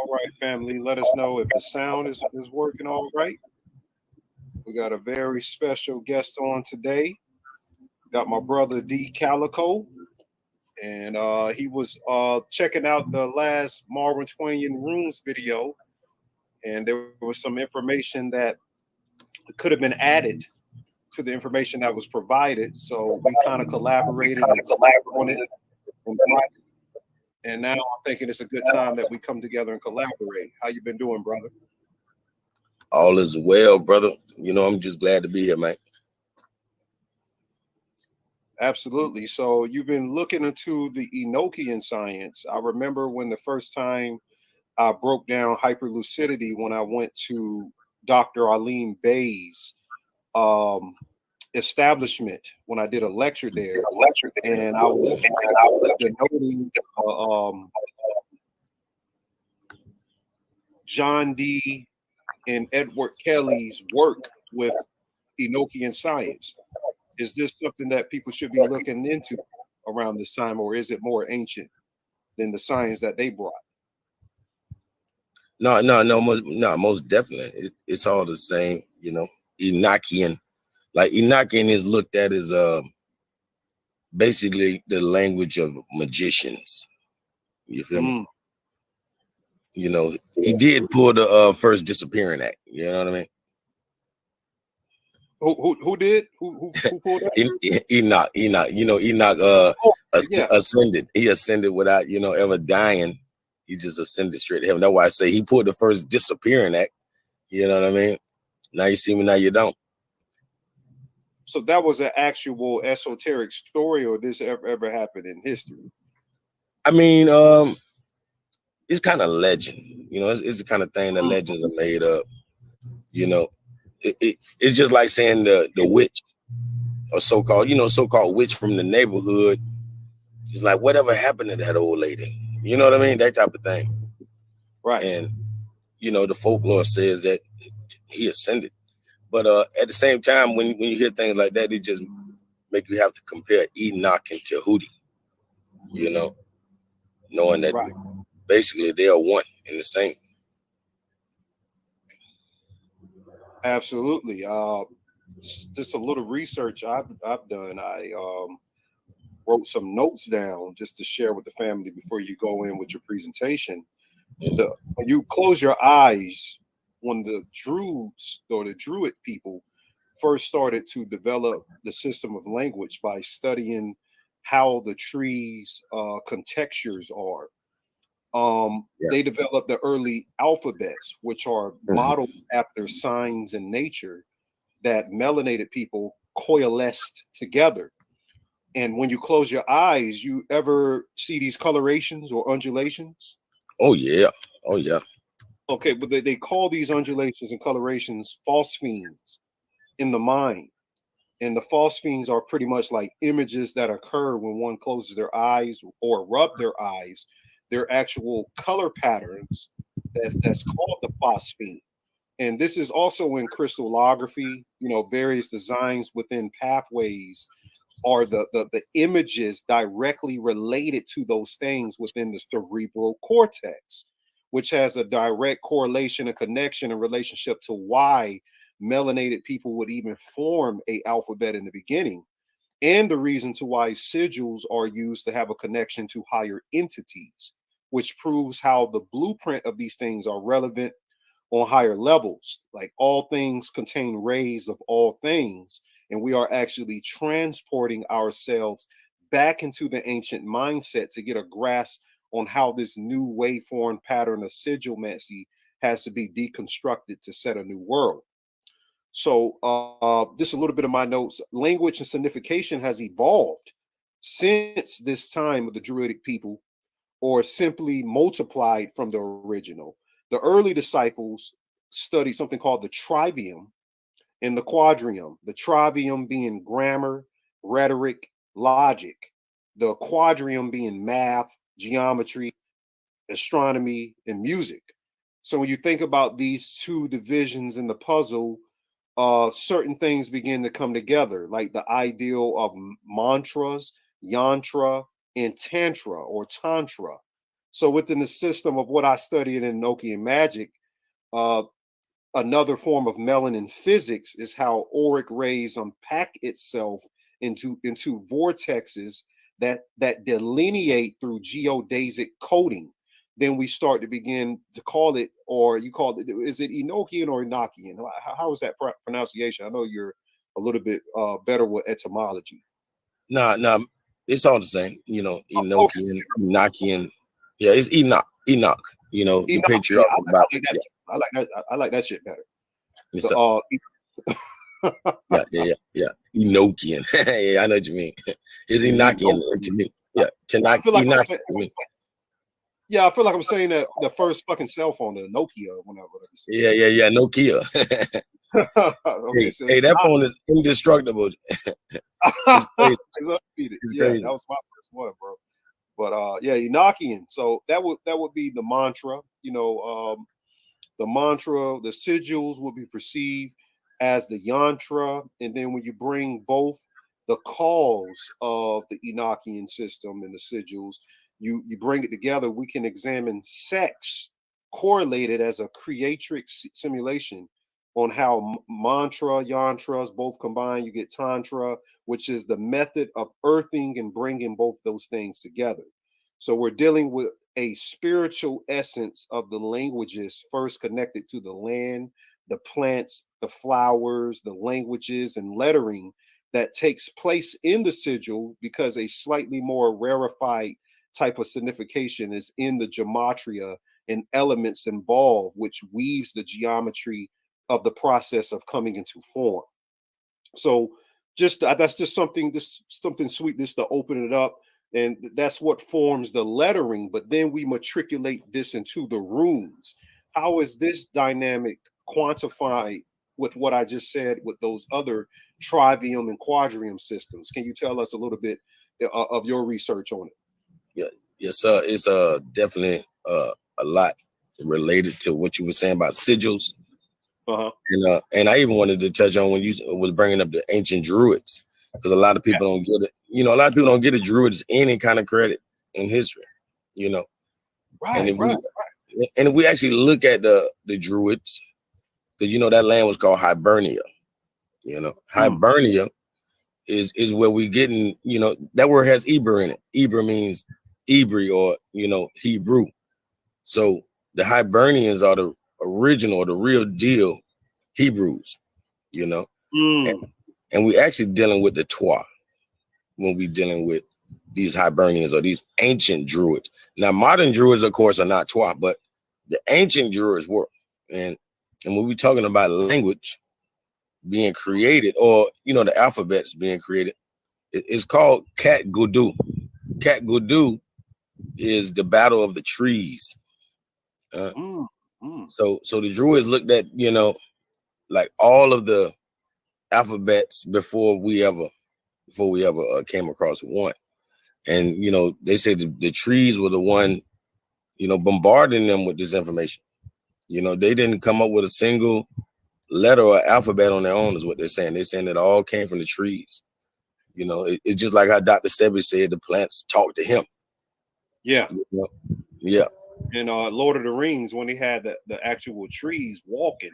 All right, family. Let us know if the sound is working all right. We got a very special guest on today. Got my brother D Calico, and he was checking out the last Untitled Runes video, and there was some information that could have been added to the information that was provided. So we kind of collaborated and on it. And now I'm thinking it's a good time that we come together and collaborate. How you been doing, brother? All is well, brother. You know, I'm just glad to be here, man. Absolutely. So you've been looking into the Enochian science. I remember when the first time I broke down hyperlucidity when I went to Dr. Arlene Bay's establishment when I did a lecture there, and I was denoting John D. and Edward Kelly's work with Enochian science. Is this something that people should be looking into around this time, or is it more ancient than the science that they brought? No, most definitely. It's all the same, you know. Enochian, like Enochian is looked at as basically the language of magicians. You feel me? You know, he did pull the first disappearing act. You know what I mean? Who did? Who pulled that? Enoch. You know, Enoch ascended. He ascended without, you know, ever dying. He just ascended straight to heaven. That's why I say he pulled the first disappearing act. You know what I mean? Now you see me, now you don't. So that was an actual esoteric story, or this ever happened in history? I mean, it's kind of legend. You know, it's the kind of thing that legends are made up. You know, it's just like saying the witch, or so-called witch from the neighborhood. It's like, whatever happened to that old lady? You know what I mean? That type of thing. Right. And, you know, the folklore says that he ascended. But at the same time, when you hear things like that, it just make you have to compare Enoch and Tahuti, you know, knowing that basically they are one and the same. Absolutely. Just a little research I've done. I wrote some notes down just to share with the family before you go in with your presentation. When you close your eyes, when the Druids or the Druid people first started to develop the system of language by studying how the trees' contextures are, they developed the early alphabets, which are modeled after signs in nature that melanated people coalesced together. And when you close your eyes, you ever see these colorations or undulations? Oh yeah. Oh yeah. Okay, but they call these undulations and colorations phosphenes in the mind. And the phosphenes are pretty much like images that occur when one closes their eyes or rub their eyes. They're actual color patterns that's called the phosphene. And this is also in crystallography, you know, various designs within pathways are the images directly related to those things within the cerebral cortex, which has a direct correlation and connection and relationship to why melanated people would even form a alphabet in the beginning, and the reason to why sigils are used to have a connection to higher entities, which proves how the blueprint of these things are relevant on higher levels. Like all things contain rays of all things, and we are actually transporting ourselves back into the ancient mindset to get a grasp on how this new waveform pattern of sigilmancy has to be deconstructed to set a new world. So just a little bit of my notes. Language and signification has evolved since this time of the Druidic people, or simply multiplied from the original. The early disciples studied something called the trivium and the quadrium. The trivium being grammar, rhetoric, logic. The quadrium being math, geometry, astronomy, and music. So when you think about these two divisions in the puzzle, certain things begin to come together, like the ideal of mantras, yantra, and tantra or tantra. So within the system of what I studied in Enochian magic, uh, another form of melanin physics is how auric rays unpack itself into vortexes that delineate through geodesic coding. Then we start to begin to call it, or you call it, is it Enochian or Enochian? How is that pronunciation? I know you're a little bit better with etymology. Nah, it's all the same. You know, Okay. Enochian, Enochian. Yeah, it's Enoch. You know, the Enoch, patriarch I of the Bible. like that. Yeah. I like that. I like that shit better. It's So, yeah. Enochian. Yeah, I know what you mean. It's Enochian to me. Yeah, I feel like I'm Enoch saying, to me. yeah, I feel like I'm saying that the first fucking cell phone, the Nokia, whatever. Yeah. Nokia. Okay, so hey, that phone is indestructible. It's crazy. It's yeah, crazy. that was my first one, bro. But yeah, Enochian. So that would be the mantra. You know, the mantra, the sigils will be perceived as the yantra, and then when you bring both the calls of the Enochian system and the sigils, you bring it together, we can examine sex correlated as a creatrix simulation on how mantra, yantras both combine. You get tantra, which is the method of earthing and bringing both those things together. So we're dealing with a spiritual essence of the languages first connected to the land, the plants, the flowers, the languages, and lettering that takes place in the sigil, because a slightly more rarefied type of signification is in the gematria and elements involved, which weaves the geometry of the process of coming into form. So just that's just something sweet, just to open it up. And that's what forms the lettering, but then we matriculate this into the runes. How is this dynamic quantified with what I just said with those other trivium and quadrium systems? Can you tell us a little bit of your research on it? Yeah, yes, sir. It's definitely a lot related to what you were saying about sigils. Uh-huh. And I even wanted to touch on when you was bringing up the ancient druids, because a lot of people don't get it. You know, a lot of people don't get the druids any kind of credit in history. You know, and if we actually look at the druids, because you know that land was called Hibernia. You know, Hibernia is where we getting. You know, that word has Eber in it. Eber means Hebrew, or you know, Hebrew. So the Hibernians are the original, or the real deal Hebrews. You know. And we actually dealing with the Twa when we dealing with these Hibernians or these ancient druids. Now, modern druids, of course, are not Twa, but the ancient druids were. And when we talking about language being created, or you know, the alphabets being created, it's called Cat Gudu. Cat Gudu is the battle of the trees. So the druids looked at, you know, like all of the alphabets before we ever came across one. And you know, they say the trees were the one, you know, bombarding them with this information. You know, they didn't come up with a single letter or alphabet on their own, is what they're saying. They're saying it all came from the trees. You know, it's just like how Dr. Sebi said the plants talk to him. Yeah. You know? Yeah. And Lord of the Rings, when they had the actual trees walking,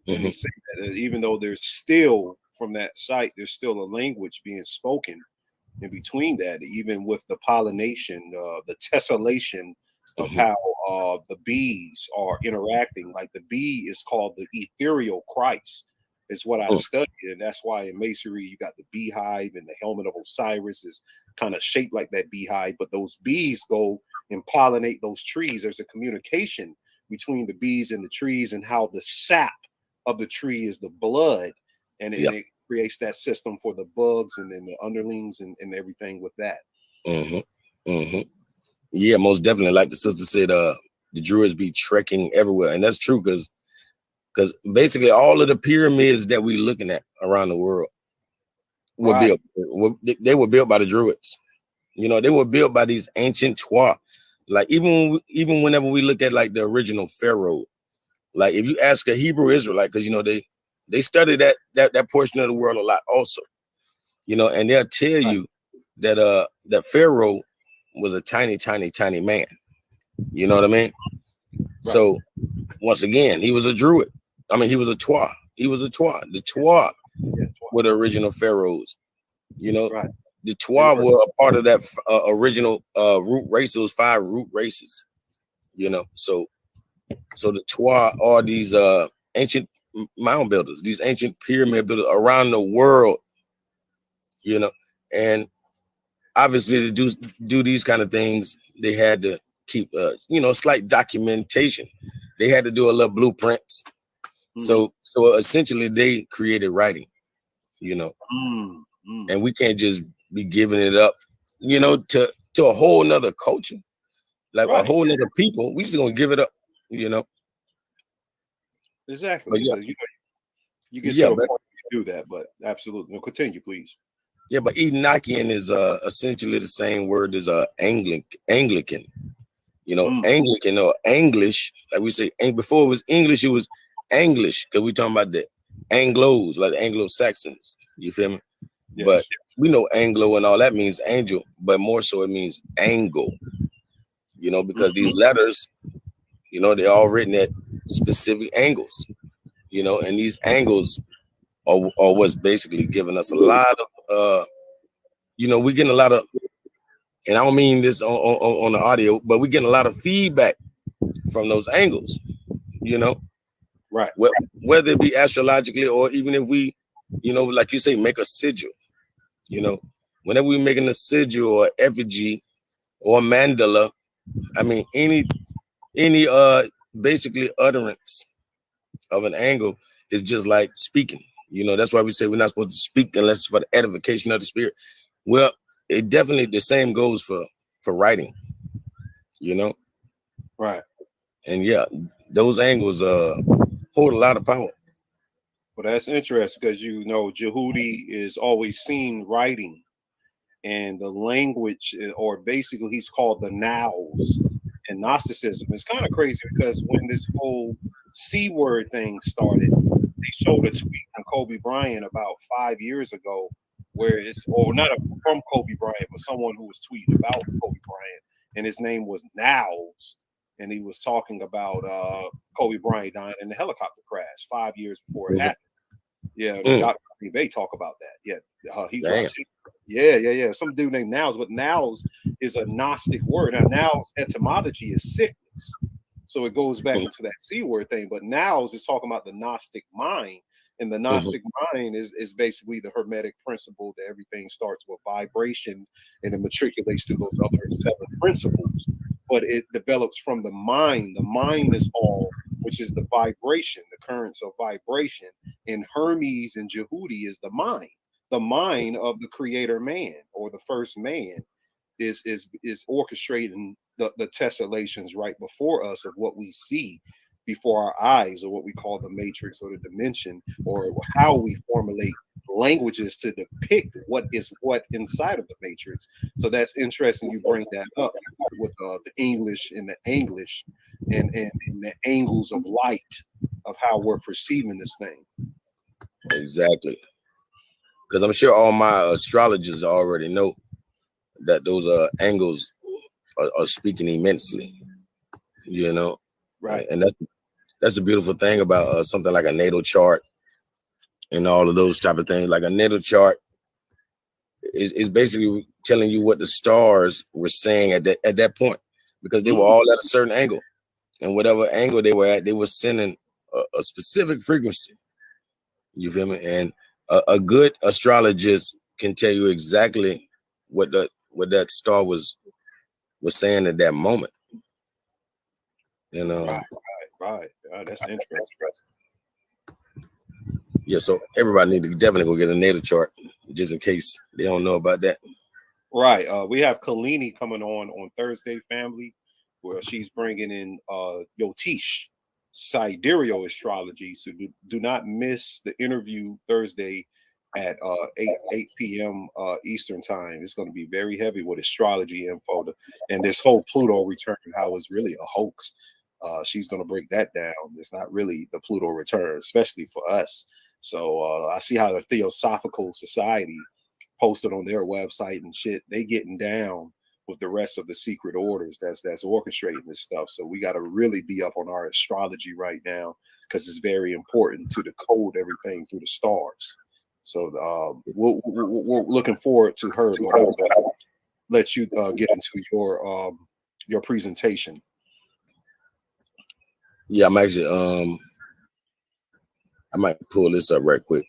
and he said that even though there's still, from that site, there's still a language being spoken in between that, even with the pollination, the tessellation of how the bees are interacting. Like the bee is called the ethereal Christ, is what I studied. And that's why in masonry, you got the beehive, and the helmet of Osiris is kind of shaped like that beehive. But those bees go and pollinate those trees. There's a communication between the bees and the trees, and how the sap of the tree is the blood, and it creates that system for the bugs and then the underlings and everything with that. Yeah, most definitely. Like the sister said, the druids be trekking everywhere, and that's true, because basically all of the pyramids that we looking at around the world were built. They were built by the druids. You know, they were built by these ancient Twa. Like even whenever we look at like the original pharaoh, like if you ask a Hebrew Israelite, because you know they study that portion of the world a lot also, you know, and they'll tell you that that pharaoh was a tiny man. You know what I mean? Right. So once again, he was a druid. I mean, he was a Twa. He was a Twa. The Twa were the original pharaohs. You know, right. The Twa were a part of that original root race. Those 5 root races. You know, so the Twa are these ancient mound builders, these ancient pyramid builders around the world. You know, and obviously to do these kind of things, they had to keep slight documentation. They had to do a little blueprints. So essentially they created writing, you know. And we can't just be giving it up, you know, to a whole nother culture, like a whole nother people. We just gonna give it up, you know. Exactly. Because you get to a point you do that, but absolutely. No, continue, please. Yeah, but Enochian is essentially the same word as Anglican. You know, Anglican or English, like we say, before it was English, it was English, because we're talking about the Anglos, like the Anglo-Saxons. You feel me? Yes. But we know Anglo and all that means angel, but more so it means angle. You know, because these letters, you know, they're all written at specific angles. You know, and these angles are what's basically giving us a lot of, you know, we're getting a lot of, and I don't mean this on the audio, but we're getting a lot of feedback from those angles, you know, right? Whether it be astrologically or even if we, you know, like you say, make a sigil, you know, whenever we're making a sigil or effigy or mandala, I mean, any basically utterance of an angle is just like speaking. You know, that's why we say we're not supposed to speak unless it's for the edification of the spirit. Well, it definitely the same goes for writing, you know. Right. And yeah, those angles hold a lot of power. Well, that's interesting because, you know, Jehudi is always seen writing, and the language, or basically he's called the nows in Gnosticism. It's kind of crazy because when this whole C word thing started, they showed a tweet from Kobe Bryant about 5 years ago, where it's, or not from Kobe Bryant, but someone who was tweeting about Kobe Bryant, and his name was Nows, and he was talking about Kobe Bryant dying in the helicopter crash 5 years before it happened. Yeah, they talk about that. Yeah, he drops it. Yeah. Some dude named Nows, but Nows is a Gnostic word. Now, Nows etymology is sickness, so it goes back into that C word thing. But Nows is talking about the Gnostic mind, and the Gnostic mind is basically the Hermetic principle that everything starts with vibration and it matriculates through those other 7 principles. But it develops from the mind. The mind is all, which is the vibration, the currents of vibration. And Hermes and Jehudi is the mind of the creator man, or the first man is orchestrating the tessellations right before us of what we see before our eyes, or what we call the matrix or the dimension, or how we formulate languages to depict what is what inside of the matrix. So that's interesting you bring that up with the English and the English and the angles of light of how we're perceiving this thing. Exactly. Because I'm sure all my astrologers already know that those angles are speaking immensely, you know. Right. And that's the beautiful thing about something like a natal chart and all of those type of things. Like a natal chart is basically telling you what the stars were saying at that point, because they were all at a certain angle, and whatever angle they were at, they were sending a specific frequency. You feel me? And a good astrologist can tell you exactly what that star was saying at that moment. You know, right. That's interesting. Yeah, so everybody need to definitely go get a natal chart just in case they don't know about that. Right. We have Kalini coming on Thursday, family, where she's bringing in Yotish sidereal astrology. So do not miss the interview Thursday at 8 p.m. Eastern time. It's going to be very heavy with astrology info, and this whole Pluto return, how it's really a hoax. She's going to break that down. It's not really the Pluto return, especially for us. So I see how the Theosophical Society posted on their website and shit. They getting down with the rest of the secret orders that's orchestrating this stuff. So we got to really be up on our astrology right now, because it's very important to decode everything through the stars. So we're looking forward to her, but I'll let you get into your presentation. Yeah, I'm actually I might pull this up right quick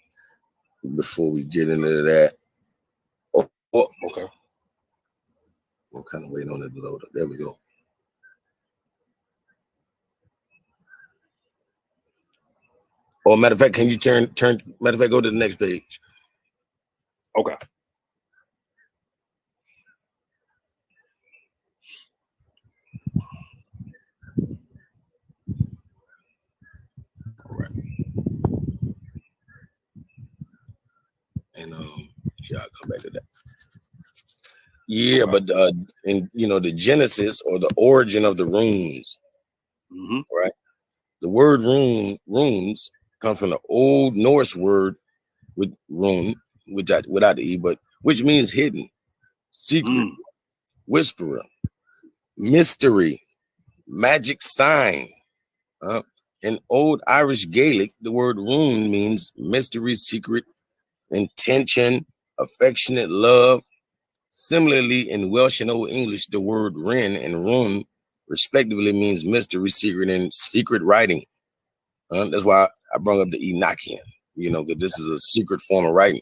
before we get into that. Okay. I'm kind of waiting on it to load up. There we go. Oh, matter of fact, can you turn? Matter of fact, go to the next page. Okay. All right. And yeah, I'll come back to that. Yeah, okay. But in the genesis or the origin of the runes, right? The word runes comes from the Old Norse word with rune, without the e, but which means hidden, secret, whisperer, mystery, magic sign. In Old Irish Gaelic, the word rune means mystery, secret, intention, affectionate love. Similarly, in Welsh and Old English, the word rin and rune respectively means mystery, secret, and secret writing. That's why I brought up the Enochian, because this is a secret form of writing.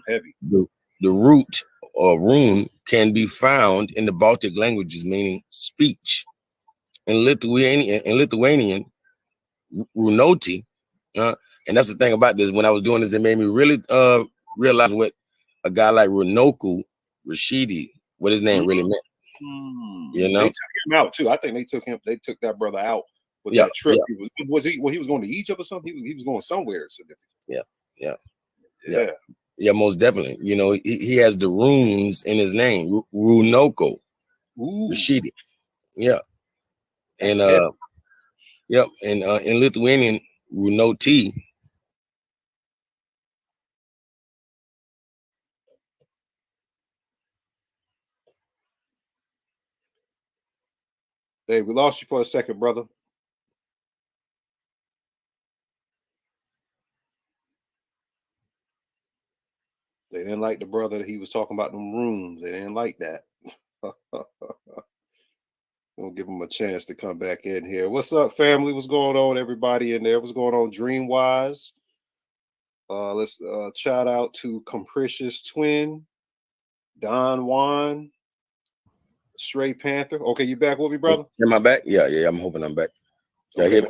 Heavy. The root or rune can be found in the Baltic languages, meaning speech. In Lithuanian, runoti, and that's the thing about this. When I was doing this, it made me really realize what a guy like Runoku Rashidi, what his name really meant. They took him out too. I think they took that brother out with that trip. Yeah. He was going to Egypt or something? He was going somewhere significant. Yeah, most definitely. He has the runes in his name, Runoko Rashidi. Yeah. And in Lithuanian, Runoti. Hey, we lost you for a second, brother. They didn't like the brother that he was talking about them runes. They didn't like that. We'll give him a chance to come back in here. What's up, family? What's going on, everybody in there? What's going on, Dreamwise? Let's shout out to Capricious Twin, Don Juan, Stray Panther. Okay, you back with me, brother? Am I back? Yeah, I'm hoping I'm back. Okay,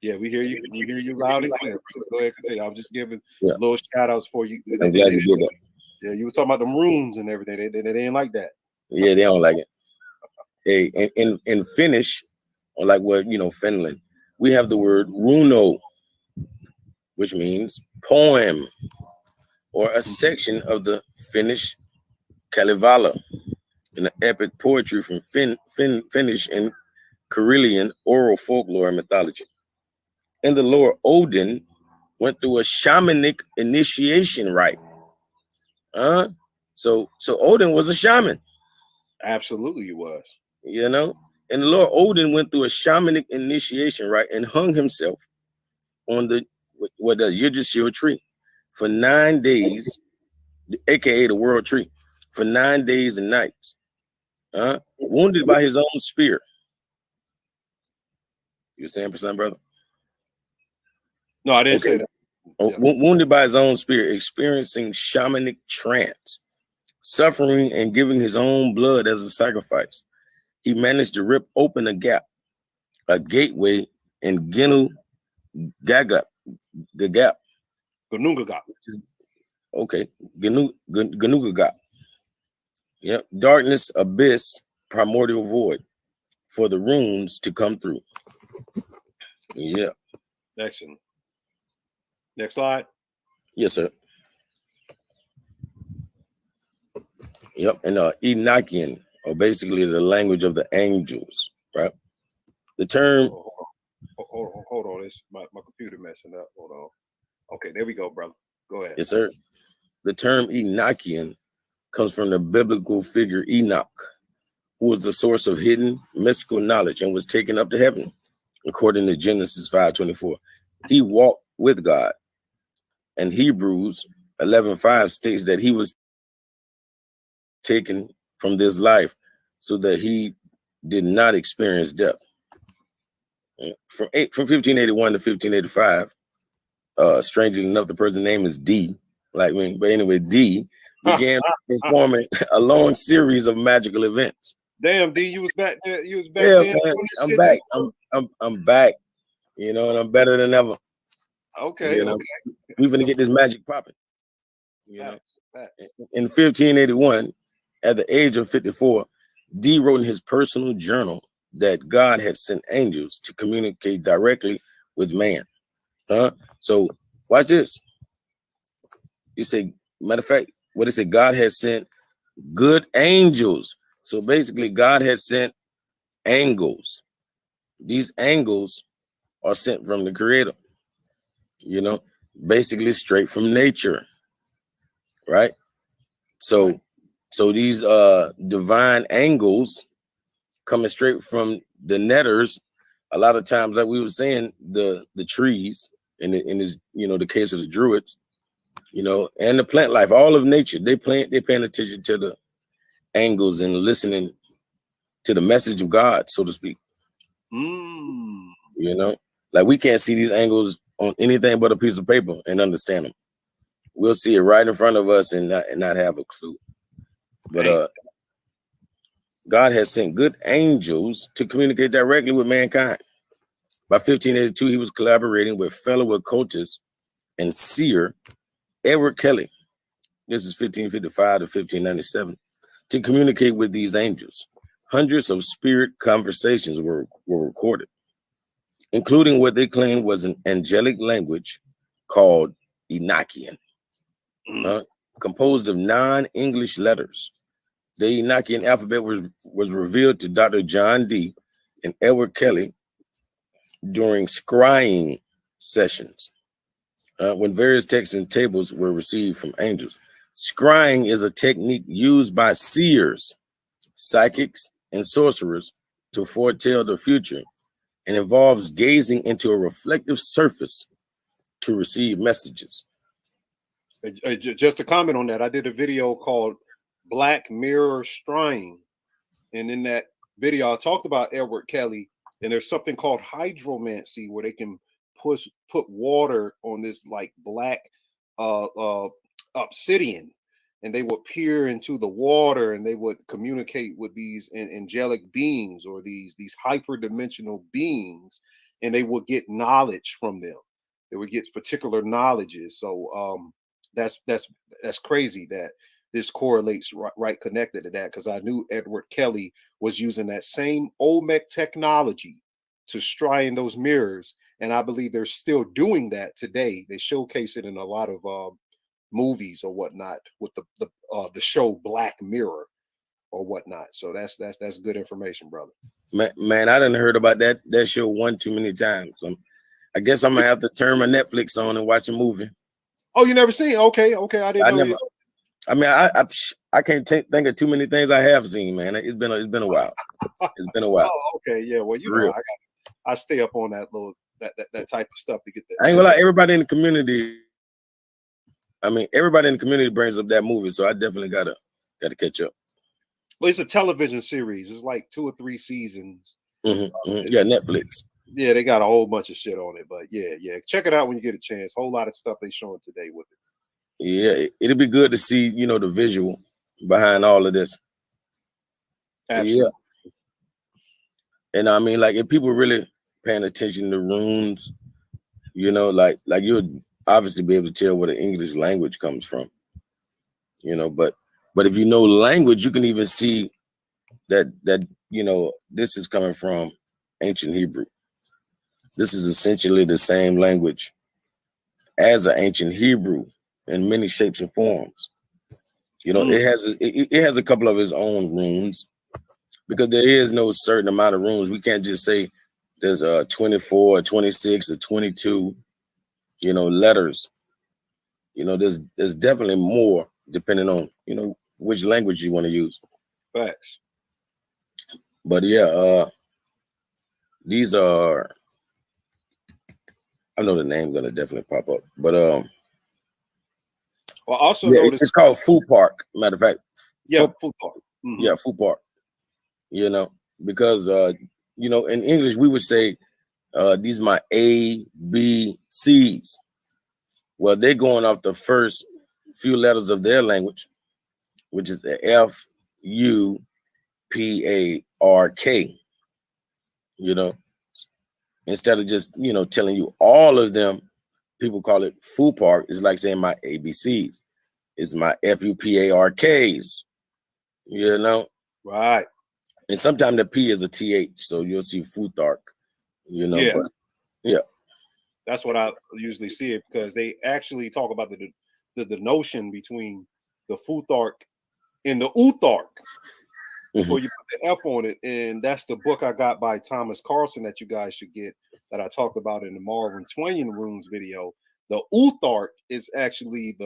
yeah, we hear you. We hear you loud and clear. Go ahead, continue. I'm just giving little shout outs for you. I'm glad you did that. Yeah, you were talking about them runes and everything. They didn't like that. Yeah, they don't like it. Hey, in Finnish, or like Finland, we have the word runo, which means poem or a section of the Finnish Kalevala, in the epic poetry from Finnish and Karelian oral folklore and mythology. In the lore, Odin went through a shamanic initiation rite. So Odin was a shaman. Absolutely, he was. In the lore, Odin went through a shamanic initiation rite and hung himself on the Yggdrasil tree for 9 days, aka the world tree, for 9 days and nights. Wounded by his own spear. You were saying, percent, brother? No, I didn't say that. Wounded by his own spear, experiencing shamanic trance, suffering and giving his own blood as a sacrifice, he managed to rip open a gateway in Gnungagap. Okay, Gnungagap. Yep, darkness, abyss, primordial void for the runes to come through. Yeah. Excellent. Next slide. Yes, sir. Yep, and Enochian, or basically the language of the angels, right? The term. Hold on. It's my computer messing up. Hold on. Okay, there we go, brother. Go ahead. Yes, sir. The term Enochian comes from the biblical figure Enoch, who was the source of hidden mystical knowledge and was taken up to heaven, according to Genesis 5:24. He walked with God. And Hebrews 11:5 states that he was taken from this life so that he did not experience death. From 1581 to 1585, strangely enough, the person's name is D, like me. But anyway, D began performing a long series of magical events. Damn, D, you was back there. You was back Yeah, there. man, I'm back. I'm back. You know, and I'm better than ever. Okay, you know, okay. We're gonna get this magic popping. You know, Facts. In 1581, at the age of 54, D wrote in his personal journal that God had sent angels to communicate directly with man. So watch this. You say, matter of fact, what it said, God had sent good angels. So basically, God had sent angels. These angels are sent from the Creator, you know, basically straight from nature, right? So these divine angels coming straight from the netters, a lot of times, like we were saying, the trees in this, you know, the case of the druids, you know, and the plant life, all of nature, they're paying attention to the angles and listening to the message of God, so to speak. You know, like we can't see these angles on anything but a piece of paper and understand them. We'll see it right in front of us and not have a clue. But God has sent good angels to communicate directly with mankind. By 1582, he was collaborating with fellow occultist and seer Edward Kelly. This is 1555 to 1597, to communicate with these angels. Hundreds of spirit conversations were recorded, including what they claimed was an angelic language called Enochian, composed of non-English letters. The Enochian alphabet was revealed to Dr. John D. and Edward Kelly during scrying sessions, when various texts and tables were received from angels. Scrying is a technique used by seers, psychics, and sorcerers to foretell the future, and involves gazing into a reflective surface to receive messages. Just to comment on that, I did a video called Black Mirror Scrying, and in that video I talked about Edward Kelly, and there's something called hydromancy where they can put water on this like black obsidian, and they would peer into the water and they would communicate with these angelic beings or these hyperdimensional beings, and they would get knowledge from them. They would get particular knowledges. So that's crazy that this correlates right connected to that, because I knew Edward Kelly was using that same Olmec technology to scry in those mirrors, and I believe they're still doing that today. They showcase it in a lot of movies or whatnot with the show Black Mirror or whatnot. So that's good information, brother. Man, I didn't heard about that show one too many times. I guess I'm gonna have to turn my Netflix on and watch a movie. Oh, you never seen? Okay, I didn't know. I mean, I can't think of too many things I have seen, man. It's been a while. It's been a while. Oh, okay, yeah. Well, you know, I stay up on that little that type of stuff to get that. I ain't gonna lie, everybody in the community. I mean, everybody in the community brings up that movie, so I definitely gotta catch up. Well, it's a television series. It's like 2 or 3 seasons. Yeah, Netflix. Yeah, they got a whole bunch of shit on it, but yeah, check it out when you get a chance. Whole lot of stuff they showing today with it. Yeah, it'll be good to see, you know, the visual behind all of this. Absolutely. Yeah. And I mean, like, if people really paying attention to runes, you know, like you'll obviously be able to tell where the English language comes from, you know, but if you know language, you can even see that you know, this is coming from ancient Hebrew. This is essentially the same language as an ancient Hebrew in many shapes and forms. You know, it has a couple of its own runes, because there is no certain amount of runes. We can't just say there's 24 or 26 or 22, you know, letters. You know, there's definitely more depending on, you know, which language you want to use. Facts. But yeah, these are, I know the name's gonna definitely pop up, but well, I also yeah, noticed it's called Food Park. Matter of fact, yeah, Food Park. Yeah, Food Park. You know, because you know, in English we would say these my A, B, C's. Well, they're going off the first few letters of their language, which is the F, U, P, A, R, K. You know, instead of just, you know, telling you all of them, people call it Food Park. It's like saying my ABCs. It's my FUPARKs. You know, Right. and sometimes the P is a TH, so you'll see Food Park. You know, Yeah. but yeah. That's what I usually see it, because they actually talk about the notion between the Futhark and the Uthark before you put the F on it. And that's the book I got by Thomas Carlson that you guys should get, that I talked about in the Untitled Runes video. The Uthark is actually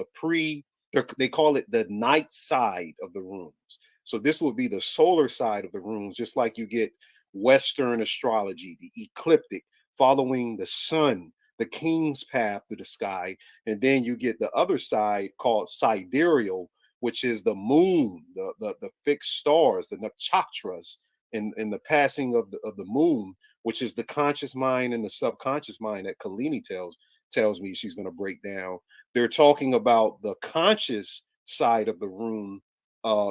they call it the night side of the runes. So this would be the solar side of the runes, just like you get Western astrology, the ecliptic, following the sun, the king's path to the sky. And then you get the other side called sidereal, which is the moon, the fixed stars, the nakshatras, and the passing of the moon, which is the conscious mind and the subconscious mind that Kalini tells me she's going to break down. They're talking about the conscious side of the rune,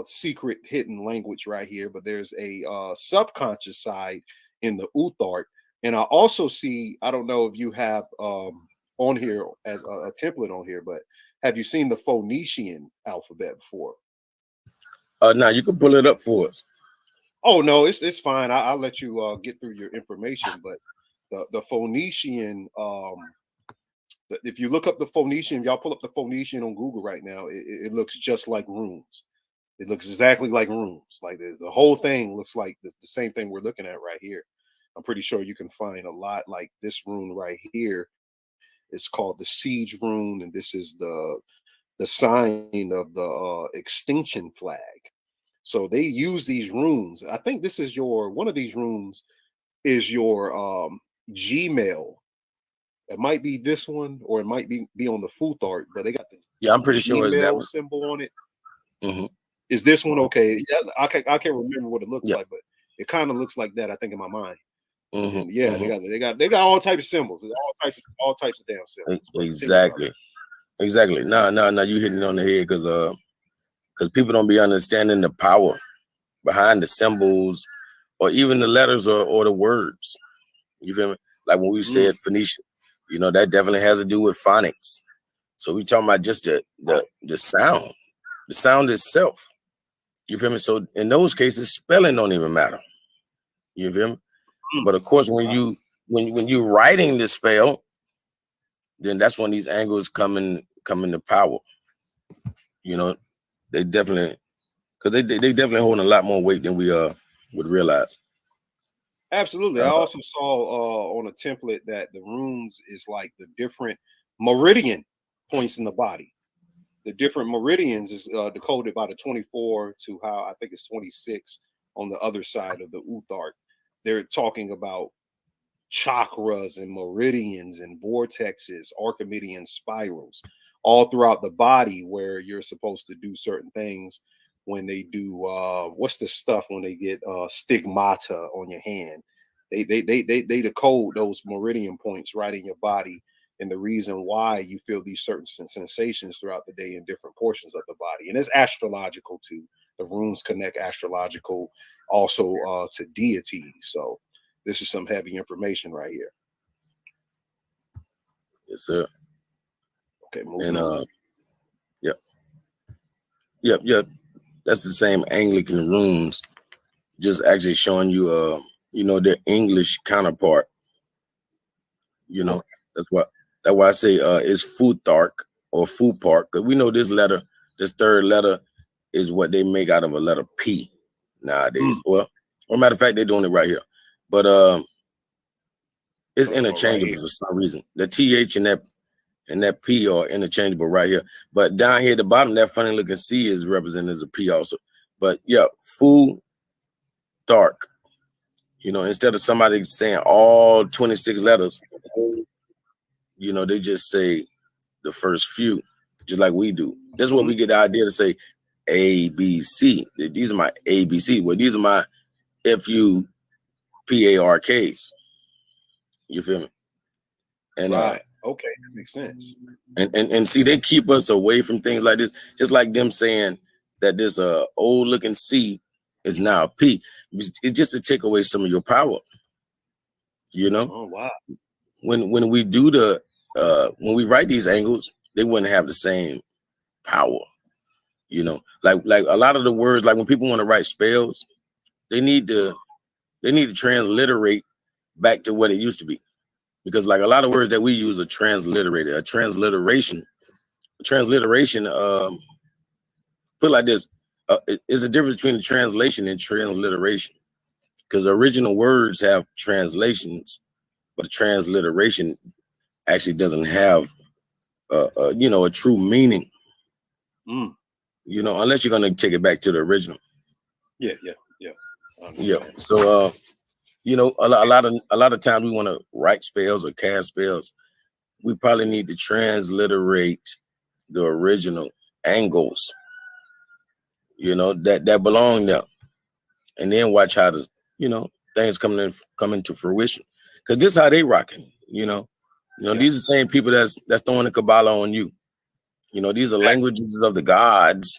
secret hidden language right here, but there's a subconscious side in the Uthark. And I also see, I don't know if you have on here as a template on here, but have you seen the Phonician alphabet before? Now you can pull it up for us. Oh no, it's fine. I'll let you get through your information. But the Phonician, if you look up the Phonician, y'all pull up the Phonician on Google right now, it looks just like runes. It looks exactly like runes. Like the whole thing looks like the same thing we're looking at right here. I'm pretty sure you can find a lot like this rune right here. It's called the siege rune, and this is the sign of the extinction flag. So they use these runes. I think this is one of these runes is your Gmail. It might be this one, or it might be on the Futhark, but they got the I'm pretty sure it's that one. symbol on it. Is this one okay? Yeah, I can't remember what it looks like, but it kind of looks like that, I think, in my mind. And yeah, they got all types of symbols, all types of damn symbols. Exactly. No, you hitting it on the head, because people don't be understanding the power behind the symbols, or even the letters, or the words. You feel me? Like when we said Phoenician, you know, that definitely has to do with phonics. So we talking about just the sound itself. You feel me? So in those cases, spelling don't even matter. You feel me? But of course, when you writing the spell, then that's when these angles come into power. You know, they definitely, because they definitely holding a lot more weight than we would realize. Absolutely. I also saw on a template that the runes is like the different meridian points in the body. The different meridians is decoded by the 24 to how I think it's 26 on the other side of the Uthark. They're talking about chakras and meridians and vortexes, Archimedean spirals, all throughout the body, where you're supposed to do certain things. When they do what's the stuff when they get stigmata on your hand, they decode those meridian points right in your body, and the reason why you feel these certain sensations throughout the day in different portions of the body. And it's astrological too. The runes connect astrological also to deities. So this is some heavy information right here. Yes, sir. Okay, and yep. That's the same Anglican runes, just actually showing you you know, their English counterpart. You know, that's why I say it's Futhark or Fupark, because we know this third letter is what they make out of a letter P nowadays. Well, matter of fact, they're doing it right here, but it's interchangeable for some reason. The TH and that P are interchangeable right here. But down here at the bottom, that funny looking C is represented as a P also. But yeah, full dark. You know, instead of somebody saying all 26 letters, you know, they just say the first few, just like we do. That's what we get the idea to say A, B, C. These are my A, B, C. Well, these are my FUPARKs. You feel me? And right. Okay, that makes sense. And see, they keep us away from things like this. It's like them saying that this old looking C is now a P. It's just to take away some of your power. You know? Oh wow. When we do the when we write these angles, they wouldn't have the same power. You know, like a lot of the words, like when people want to write spells, they need to transliterate back to what it used to be. Because like a lot of words that we use are transliterated. A transliteration, put it like this, is a difference between the translation and transliteration. Because original words have translations, but a transliteration actually doesn't have you know, a true meaning. You know, unless you're gonna take it back to the original. Yeah. So you know, a lot of times we want to write spells or cast spells. We probably need to transliterate the original angles, you know, that belong there, and then watch how the, you know, things come into fruition. Because this is how they rocking, you know. These are the same people that's throwing the Kabbalah on you. You know, these are languages of the gods.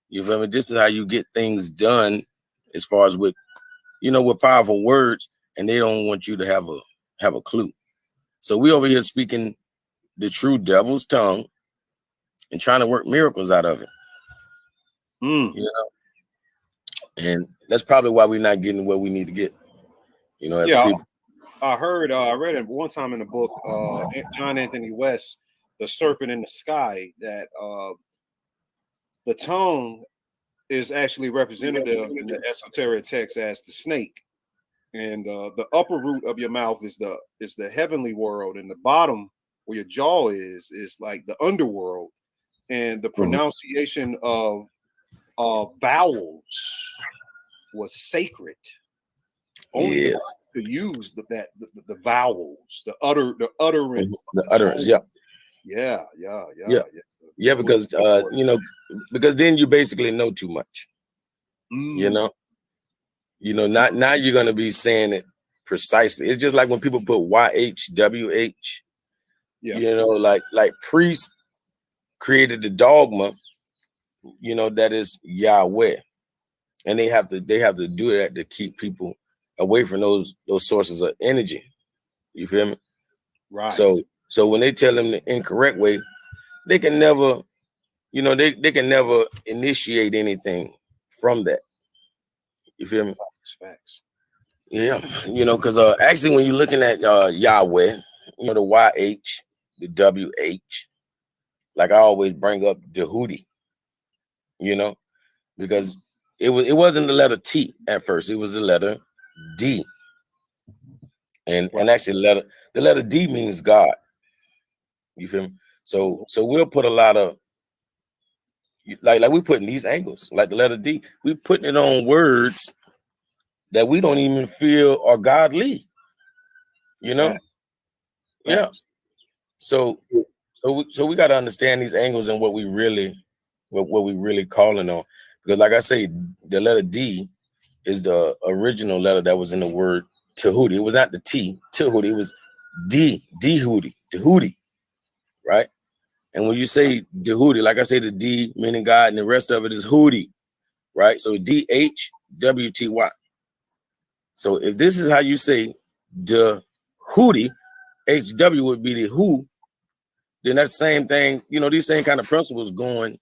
You feel me? This is how you get things done, as far as with, you know, with powerful words, and they don't want you to have a clue. So we over here speaking the true devil's tongue and trying to work miracles out of it. You know, and that's probably why we're not getting where we need to get. You know, as people. I read it one time in the book, John Anthony West, The Serpent in the Sky, that the tongue is actually representative in the esoteric text as the snake, and the upper root of your mouth is the heavenly world, and the bottom where your jaw is like the underworld, and the pronunciation of vowels was sacred. Only to use the vowels, the utterance, the utterance. Yeah, because you know, because then you basically know too much. You know, not now you're gonna be saying it precisely. It's just like when people put YHWH. You know, like priests created the dogma, you know, that is Yahweh, and they have to do that to keep people away from those sources of energy. You feel me? Right. So when they tell them the incorrect way, they can never, you know, they can never initiate anything from that. You feel me? Facts. Yeah, you know, because actually when you're looking at Yahweh, you know, the YH, the WH, like I always bring up Dehudi, you know, because it wasn't the letter T at first, it was the letter D. And actually the letter D means God. You feel me? So we'll put a lot of like we putting these angles, like the letter D, we putting it on words that we don't even feel are godly. You know? Yeah. So we got to understand these angles and what we really calling on. Because like I say, the letter D is the original letter that was in the word Tahuti. It was not the T, Tahuti, it was D, Dehudi, right? And when you say Dehudi, like I say, the D meaning God, and the rest of it is Hudi, right? So DHWTY. So if this is how you say Dehudi, HW would be the who, then that same thing, you know, these same kind of principles going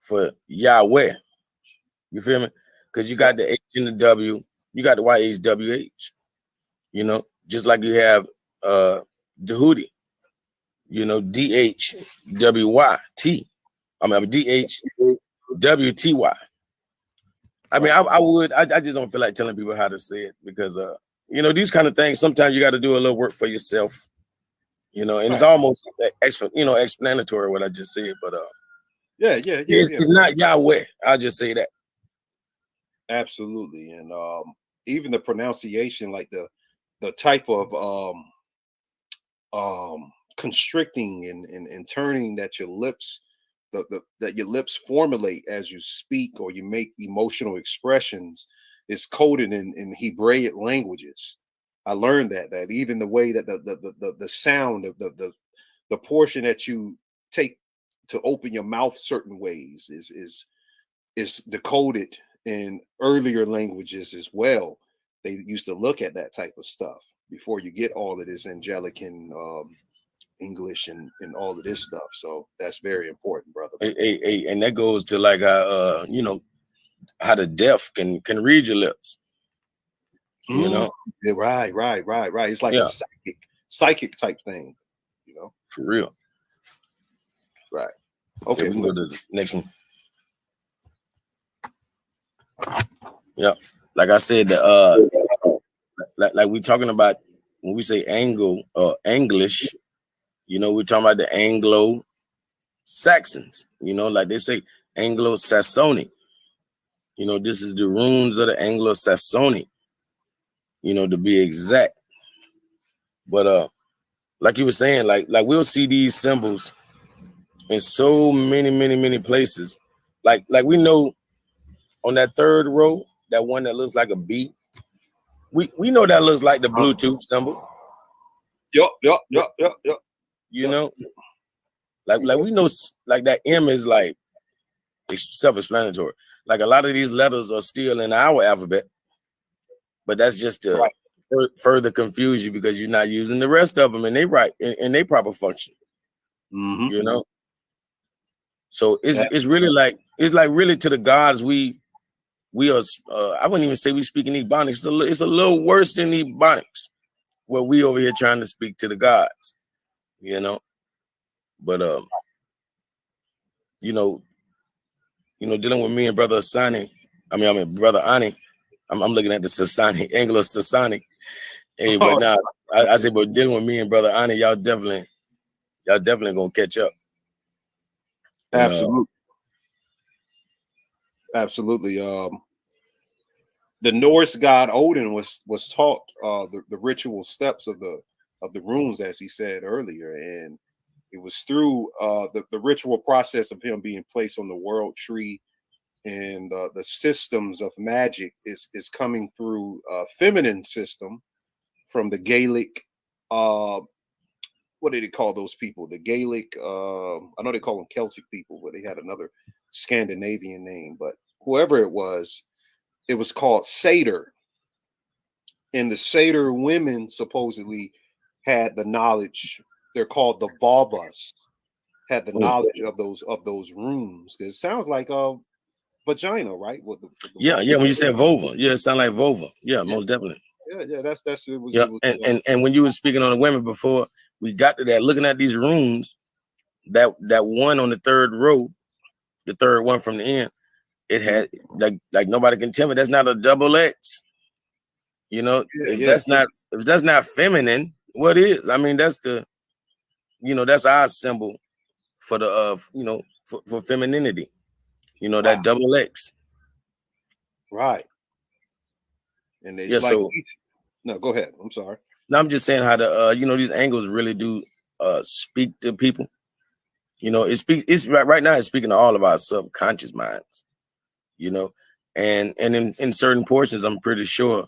for Yahweh. You feel me? Because you got the H and the W, you got the YHWH, you know, just like you have Dehudi, you know, DHWYT. I mean, DHWTY. I mean, I just don't feel like telling people how to say it because, you know, these kind of things, sometimes you got to do a little work for yourself, you know, and it's almost explanatory what I just said, but it's not Yahweh. I'll just say that. Absolutely. And even the pronunciation, like the type of constricting and turning that your lips that your lips formulate as you speak or you make emotional expressions is coded in Hebraic languages. I learned that even the way that the sound of the portion that you take to open your mouth certain ways is decoded in earlier languages as well. They used to look at that type of stuff before you get all of this angelic and English and all of this stuff. So that's very important, brother. Hey, and that goes to like how the deaf can read your lips. You know, yeah, right. It's like a psychic type thing, you know, for real. Right. Okay, we can go to the next one. Yeah, like I said, like we're talking about when we say English, you know, we're talking about the Anglo-Saxons, you know, like they say Anglo-Saxonic. You know, this is the runes of the Anglo-Saxonic, you know, to be exact. But like you were saying, like we'll see these symbols in so many places. Like we know on that third row, that one that looks like a B, we know that looks like the Bluetooth symbol. Yup. You know, like we know, like that M is like self-explanatory. Like a lot of these letters are still in our alphabet, but that's just to further confuse you because you're not using the rest of them and they in their proper function. You know, so it's really like really to the gods we are. I wouldn't even say we speak in Ebonics. It's a little worse than Ebonics, where we over here trying to speak to the gods. You know, but you know, dealing with me and brother Asani, I mean brother Ani, I'm looking at the Sasani, Anglo-Saxonic. Hey, but now I say, but dealing with me and brother Ani, y'all definitely gonna catch up. And, Absolutely. The Norse god Odin was taught the ritual steps of the runes, as he said earlier, and it was through the ritual process of him being placed on the world tree, and the systems of magic is coming through a feminine system from the Gaelic. What did he call those people? The Gaelic. I know they call them Celtic people, but they had another Scandinavian name. But whoever it was called Satyr. And the Satyr women supposedly had the knowledge. They're called the Volvas. Had the knowledge of those runes. It sounds like a vagina, right? With the yeah. When you said vulva, it sounds like vulva. Yeah, most definitely. Yeah. That's it was. Yeah, and when you were speaking on the women before, we got to that. Looking at these runes, that one on the third row, the third one from the end, it had like nobody can tell me that's not a double X. You know, if that's not feminine, what is? I mean, that's that's our symbol for the for femininity. You know, that double X. Right. And it's no, go ahead. I'm sorry. No, I'm just saying how the these angles really do speak to people. You know, it's right now it's speaking to all of our subconscious minds. You know, and in certain portions, I'm pretty sure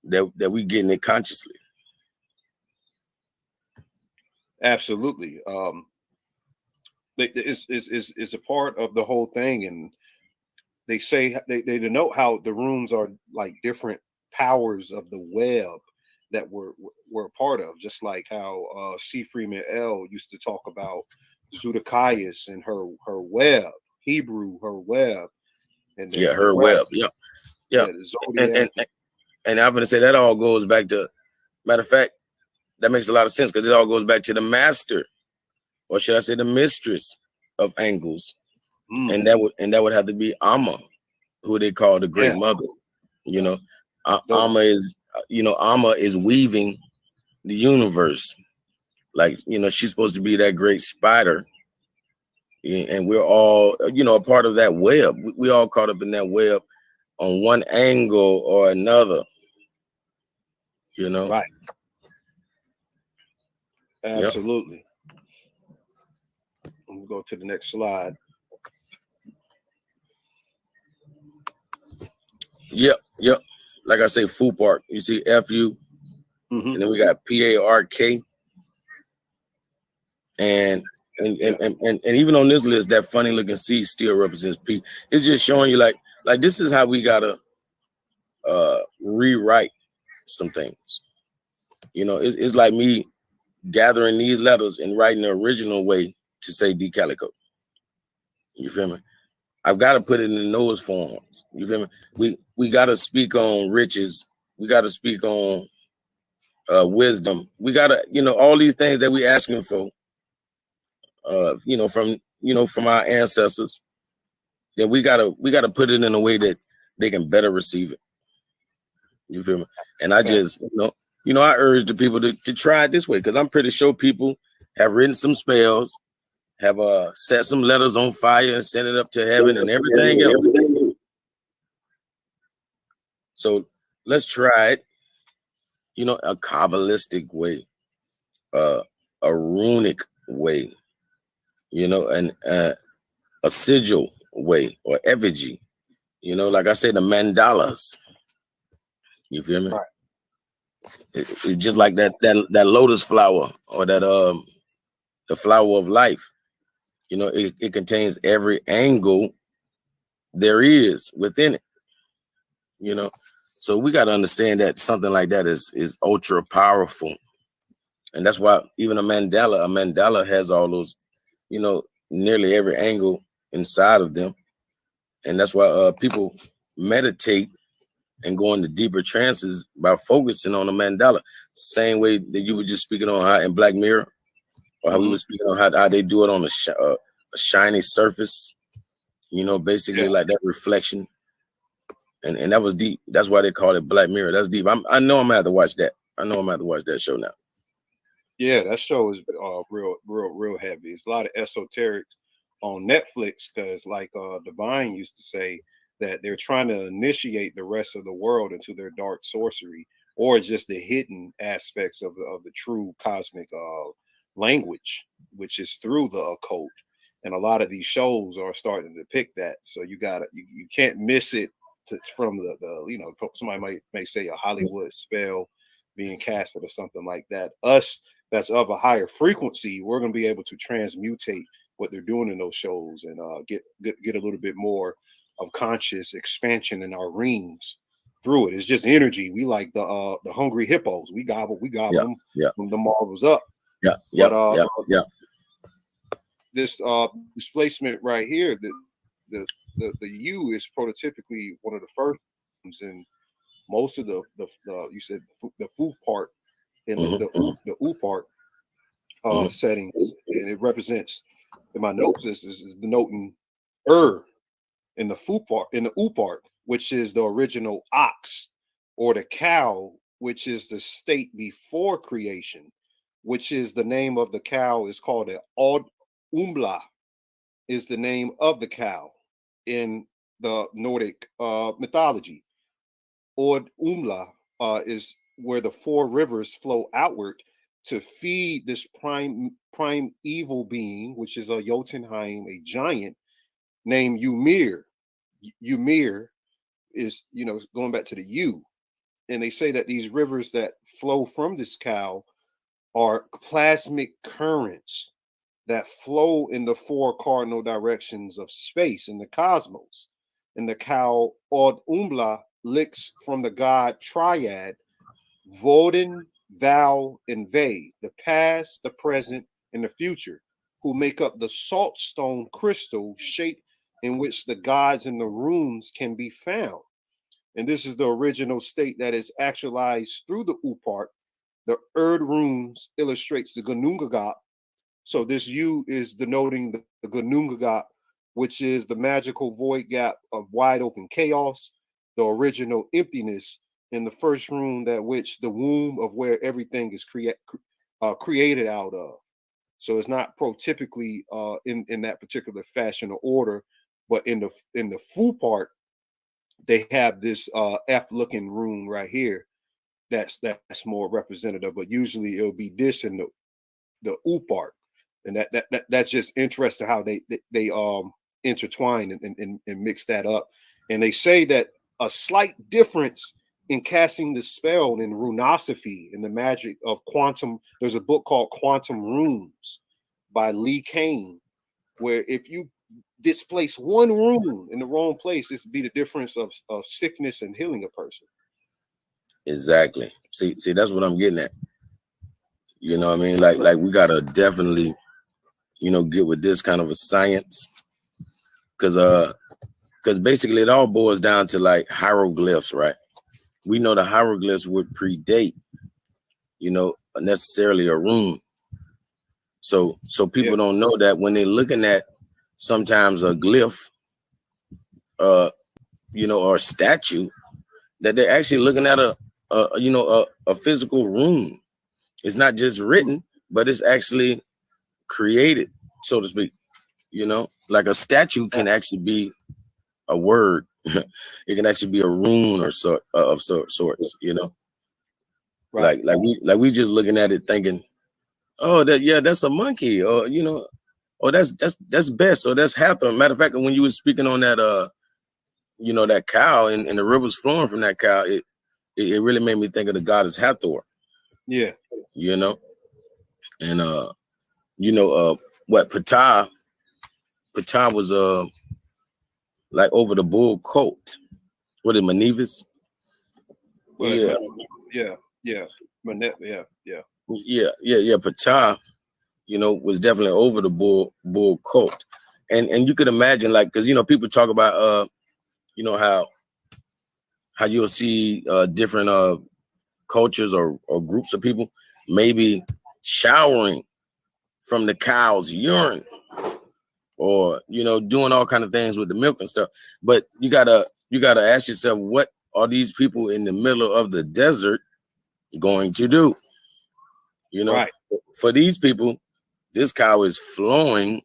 that we getting it consciously. Absolutely. It's a part of the whole thing, and they say they denote how the runes are like different powers of the web that we're a part of, just like how C. Freeman L. used to talk about Zudakias and her web, Hebrew, her web, and her web, and I'm gonna say that all goes back to, matter of fact, that makes a lot of sense because it all goes back to the master, or should I say the mistress of angles, and that would have to be Amma, who they call the Great Mother. You know, Amma is Amma is weaving the universe Like, she's supposed to be that great spider, and we're all, a part of that web. We all caught up in that web on one angle or another, Right. Yep. Absolutely. We'll go to the next slide. Yep. Like I say, Fu Park. You see FU, and then we got PARK, and even on this list, that funny looking C still represents P. It's just showing you like this is how we gotta rewrite some things. It's like me gathering these letters and writing the original way to say decalico. You feel me? I've got to put it in those forms. You feel me? We got to speak on riches. We got to speak on wisdom. We got to, all these things that we asking for, from our ancestors. Then we gotta put it in a way that they can better receive it. You feel me? And I just, I urge the people to try it this way, because I'm pretty sure people have written some spells, have set some letters on fire and sent it up to heaven and everything else. So let's try it, a Kabbalistic way, a runic way, and a sigil way, or effigy, like I say, the mandalas. You feel me? Right. It's just like that lotus flower, or that the flower of life. It contains every angle there is within it. So we got to understand that something like that is ultra powerful, and that's why even a mandala has all those, nearly every angle inside of them, and that's why people meditate and go into deeper trances by focusing on the mandala. Same way that you were just speaking on how in Black Mirror, or how we were speaking on how they do it on a shiny surface, basically like that reflection. And that was deep. That's why they call it Black Mirror. That's deep. I know I'm gonna have to watch that. I know I'm gonna have to watch that show now. Yeah, that show is real heavy. It's a lot of esoterics on Netflix, because like Divine used to say, that they're trying to initiate the rest of the world into their dark sorcery, or just the hidden aspects of the true cosmic language, which is through the occult. And a lot of these shows are starting to depict that. So you can't miss it from the somebody may say a Hollywood spell being casted or something like that. Us that's of a higher frequency, we're going to be able to transmutate what they're doing in those shows, and get a little bit more of conscious expansion in our rings through it. It's just energy. We like the hungry hippos. We gobble them when the marbles up. This displacement right here, the U is prototypically one of the first ones in most of the you said the Fu part in the U part settings, and it represents, in my notes, this is denoting in the Fu part, in the U part, which is the original ox, or the cow, which is the state before creation, which is the name of the cow is called a Od Umbla, is the name of the cow in the Nordic mythology. Od Umla is where the four rivers flow outward to feed this prime evil being, which is a Jotunheim, a giant named Ymir. Ymir is, going back to the U. And they say that these rivers that flow from this cow are plasmic currents that flow in the four cardinal directions of space in the cosmos. And the cow Od Umbla licks from the god triad, Vodin, Thou, and Ve, the past, the present, and the future, who make up the salt stone crystal shape in which the gods and the runes can be found. And this is the original state that is actualized through the U part. The runes illustrates the Gunungagat. So this U is denoting the Gunungagat, which is the magical void gap of wide open chaos, the original emptiness in the first rune, that which the womb of where everything is created out of. So it's not protypically in that particular fashion or order, but in the Fu part, they have this F looking rune right here. That's more representative, but usually it'll be this in the U part, and that's just interesting how they intertwine and mix that up. And they say that a slight difference in casting the spell in runosophy and the magic of quantum. There's a book called Quantum Runes by Lee Kane, where if you displace one rune in the wrong place, this would be the difference of sickness and healing a person. Exactly. See, that's what I'm getting at. You know what I mean? Like we gotta definitely, get with this kind of a science. Because basically it all boils down to like hieroglyphs, right? We know the hieroglyphs would predate, necessarily a rune. So people don't know that when they're looking at sometimes a glyph, or a statue, that they're actually looking at a physical rune. It's not just written, but it's actually created, so to speak. Like a statue can actually be a word. It can actually be a rune or of sorts. Right. Like we just looking at it thinking, oh, that's a monkey, or that's best, or that's Hathor. Matter of fact, when you were speaking on that that cow and the rivers flowing from that cow, it really made me think of the goddess Hathor. Yeah. And what Ptah was like over the bull colt. What is Manevis? Yeah. Ptah, was definitely over the bull colt. And you could imagine, like, because people talk about how you'll see different cultures or groups of people maybe showering from the cow's urine, or doing all kind of things with the milk and stuff. But you gotta ask yourself, what are these people in the middle of the desert going to do? Right. For these people, this cow is flowing,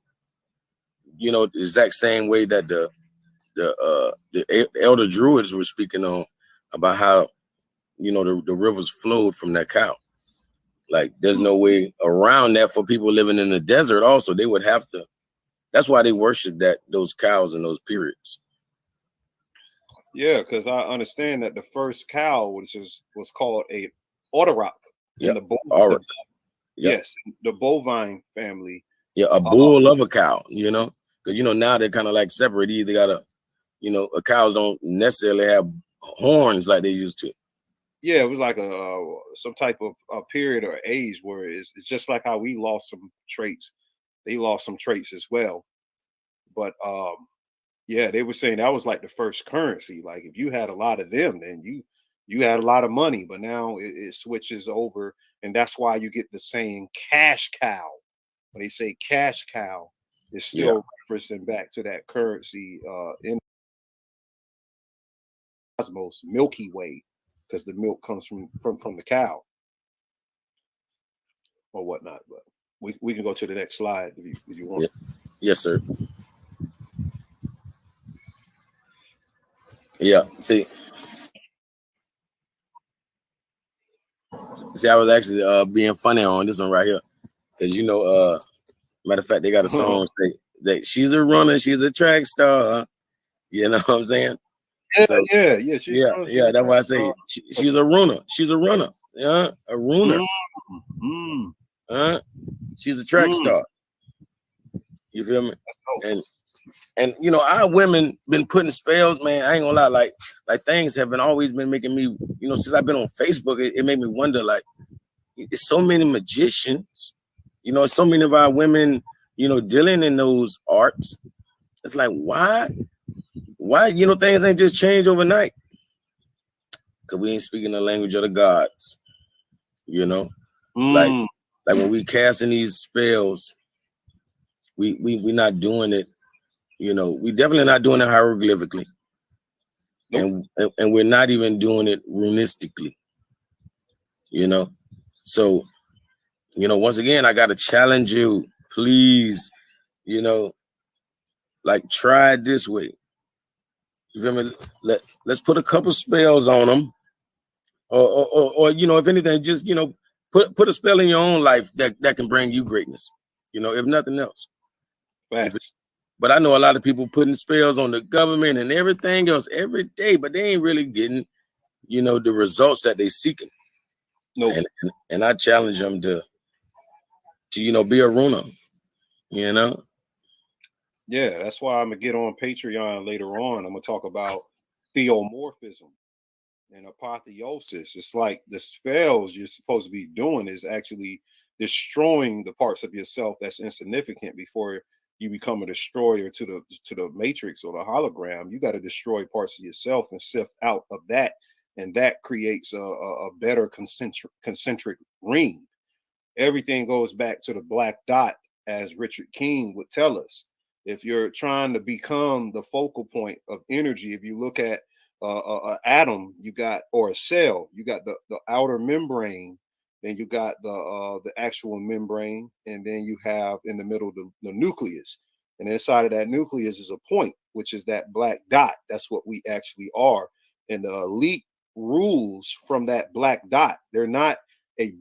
the exact same way that the elder druids were speaking on, about how the rivers flowed from that cow. Like, there's no way around that for people living in the desert. Also, they would have to. That's why they worship those cows in those periods. Yeah, because I understand that the first cow, was called a Osaru. Yeah. Yes, the bovine family. Yeah, a bull of a cow, because now they're kind of like separate. You either gotta, cows don't necessarily have horns like they used to. Yeah, it was like some type of a period or age where it's just like how we lost some traits. They lost some traits as well. But yeah, they were saying that was like the first currency. Like if you had a lot of them, then you had a lot of money. But now it switches over, and that's why you get the saying cash cow. When they say cash cow, it's still referencing back to that currency in the cosmos, Milky Way, because the milk comes from the cow or whatnot. But we can go to the next slide if you want. Yeah. Yes, sir. Yeah. See, I was actually being funny on this one right here, because matter of fact, they got a song say that she's a runner, she's a track star. You know what I'm saying? Yeah, so, yeah. That's why I say she's a runner. She's a runner. Yeah, a runner. She's a track star. You feel me? And our women been putting spells, man. I ain't gonna lie, like things have always been making me, since I've been on Facebook, it made me wonder, like, it's so many magicians, so many of our women, dealing in those arts. It's like, why, things ain't just change overnight? Because we ain't speaking the language of the gods, like when we casting these spells, we not doing it. We definitely not doing it hieroglyphically. Nope. And we're not even doing it runistically. So You know, once again, I got to challenge you, please, you know, like try it this way. You feel me? Let's put a couple spells on them, or you know, if anything, just, you know, put a spell in your own life that can bring you greatness. You know, if nothing else. But I know a lot of people putting spells on the government and everything else every day, but they ain't really getting, you know, the results that they seeking. No. And I challenge them to you know, be a runer, you know. Yeah, that's why I'm gonna get on Patreon later on. I'm gonna talk about theomorphism and apotheosis. It's like the spells you're supposed to be doing is actually destroying the parts of yourself that's insignificant before you become a destroyer to the matrix or the hologram. You got to destroy parts of yourself and sift out of that, and that creates a better concentric ring. Everything goes back to the black dot, as Richard King would tell us. If you're trying to become the focal point of energy, if you look at an atom, you got, or a cell, you got the outer membrane, then you got the actual membrane, and then you have in the middle the nucleus, and inside of that nucleus is a point, which is that black dot. That's what we actually are, and the elite rules from that black dot. They're not a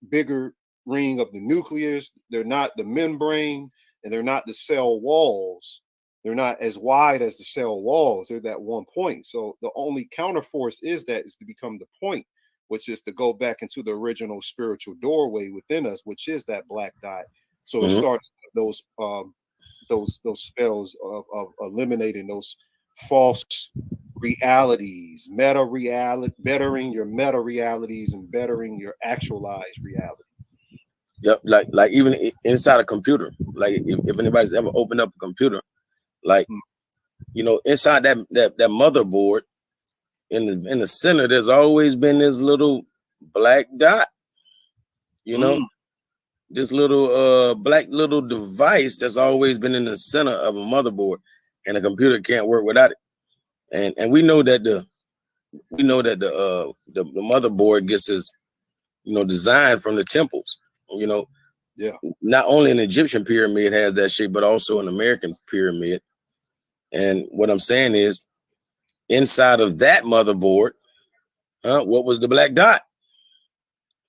bigger ring of the nucleus. They're not the membrane, and they're not the cell walls. They're not as wide as the cell walls. They're that one point. So the only counterforce is to become the point, which is to go back into the original spiritual doorway within us, which is that black dot. So it starts those spells of eliminating those false realities, bettering your meta realities and bettering your actualized reality. Yep, like even inside a computer, like if anybody's ever opened up a computer, like, you know, inside that motherboard, in the center, there's always been this little black dot, you know, this little black little device that's always been in the center of a motherboard, and a computer can't work without it. And we know that the motherboard gets its, you know, design from the temples, you know. Yeah. Not only an Egyptian pyramid has that shape, but also an American pyramid. And what I'm saying is, inside of that motherboard, what was the black dot?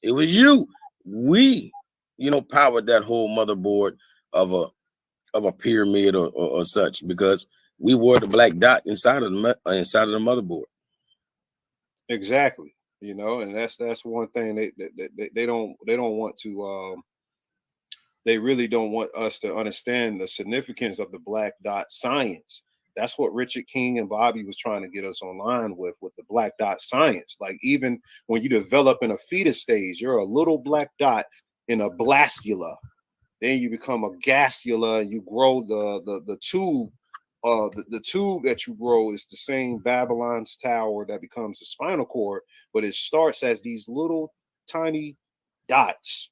It was you. We, you know, powered that whole motherboard of a pyramid or such, because we wore the black dot inside of the motherboard. Exactly. You know, and that's one thing they don't want to. They really don't want us to understand the significance of the black dot science. That's what Richard King and Bobby was trying to get us online with the black dot science. Like, even when you develop in a fetus stage, you're a little black dot in a blastula. Then you become a gastrula, and you grow the tube. The tube that you grow is the same Babylon's tower that becomes the spinal cord, but it starts as these little tiny dots.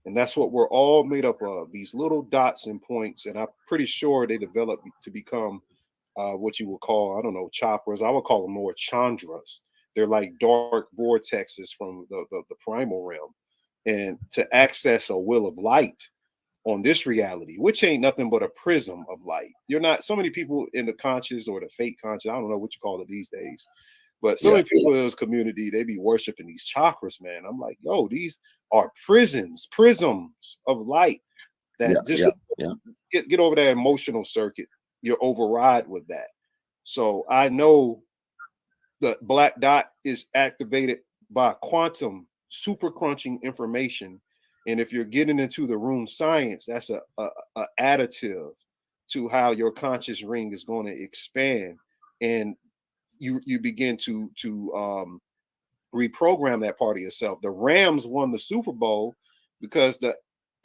And that's what we're all made up of, these little dots and points. And I'm pretty sure they develop to become what you would call, I don't know, chakras. I would call them more chandras. They're like dark vortexes from the primal realm. And to access a will of light on this reality, which ain't nothing but a prism of light. You're not, so many people in the conscious or the fake conscious, I don't know what you call it these days, but so many people in this community, they be worshiping these chakras, man. I'm like, yo, these are prisms of light that get over that emotional circuit. You're override with that. So I know the black dot is activated by quantum super crunching information. And if you're getting into the rune science, that's a additive to how your conscious ring is going to expand. And you begin to reprogram that part of yourself. The Rams won the Super Bowl because the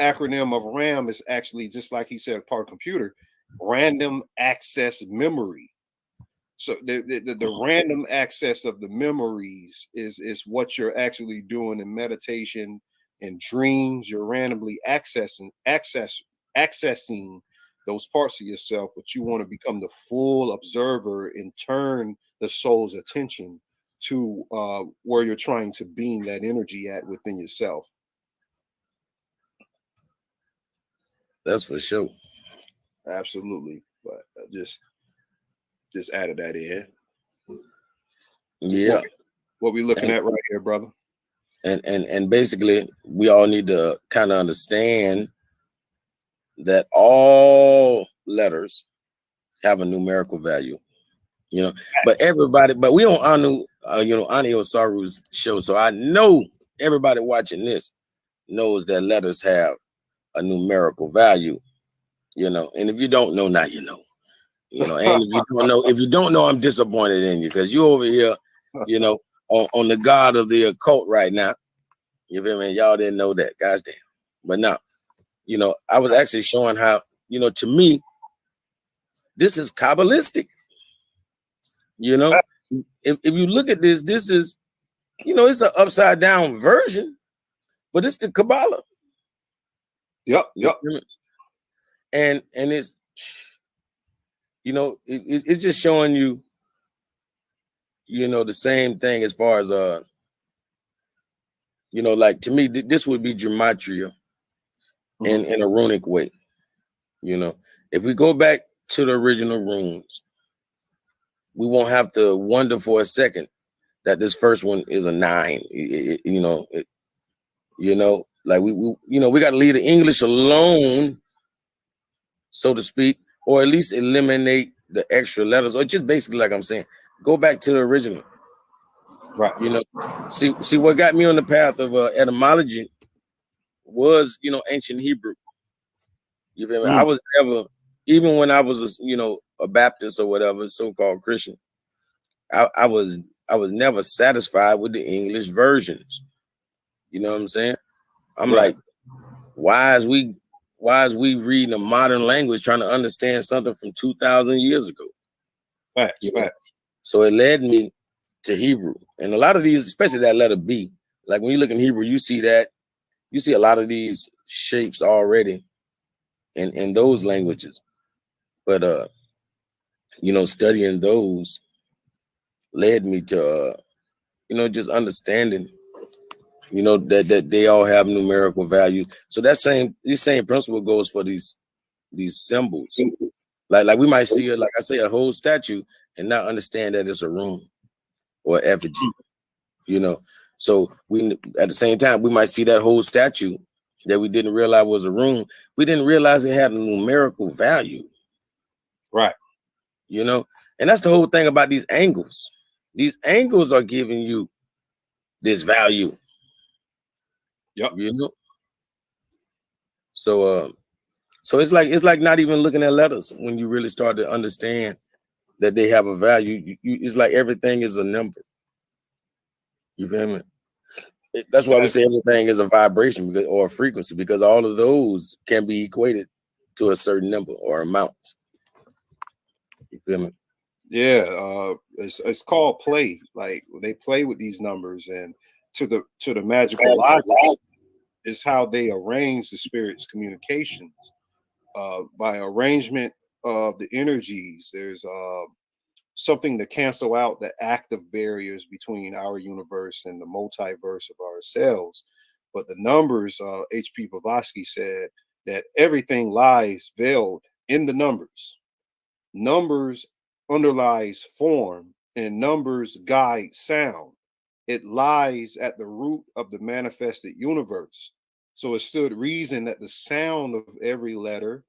acronym of RAM is actually, just like he said, part of computer, random access memory. So the random access of the memories is what you're actually doing in meditation and dreams. You're randomly accessing those parts of yourself, but you want to become the full observer and turn the soul's attention to where you're trying to beam that energy at within yourself. That's for sure. Absolutely. But just added that in. Yeah. What we looking at right here, brother? And basically, we all need to kind of understand that all letters have a numerical value, you know. But we on Anu, Ani Osaru's show, so I know everybody watching this knows that letters have a numerical value, you know. And if you don't know, now you know. And if you don't know, I'm disappointed in you because you over here, on the god of the occult right now. You feel me? Y'all didn't know that, guys. Damn. But now, I was actually showing how, to me, this is Kabbalistic. If you look at this is, it's an upside down version, but it's the Kabbalah. Yep. And it's, it's just showing you, the same thing as far as, like to me, this would be gematria in a runic way. If we go back to the original runes, we won't have to wonder for a second that this first one is a 9. Like we got to leave the English alone, so to speak, or at least eliminate the extra letters, or just basically, like I'm saying, go back to the original. Right. See what got me on the path of etymology was, ancient Hebrew. You feel me? I was never, even when I was, a Baptist or whatever, so-called Christian, I was never satisfied with the English versions. You know what I'm saying? I'm like, why is we reading a modern language trying to understand something from 2,000 years ago? Facts. So it led me to Hebrew. And a lot of these, especially that letter B, like when you look in Hebrew, you see a lot of these shapes already in those languages. But studying those led me to just understanding, that they all have numerical value. So this same principle goes for these symbols. Like we might see like I say, a whole statue and not understand that it's a rune or effigy. So we at the same time we might see that whole statue that we didn't realize was a rune. We didn't realize it had a numerical value. Right. And that's the whole thing about these angles. These angles are giving you this value. Yep. So it's like not even looking at letters when you really start to understand that they have a value. It's like everything is a number. You feel me? That's why we say everything is a vibration or a frequency, because all of those can be equated to a certain number or amount. You feel me? Yeah, it's called play. Like they play with these numbers, and to the magical logic is how they arrange the spirit's communications. By arrangement of the energies, there's something to cancel out the active barriers between our universe and the multiverse of ourselves. But the numbers, H.P. Blavatsky said that everything lies veiled in the numbers. Numbers underlies form, and numbers guide sound. It lies at the root of the manifested universe. So it stood reason that the sound of every letter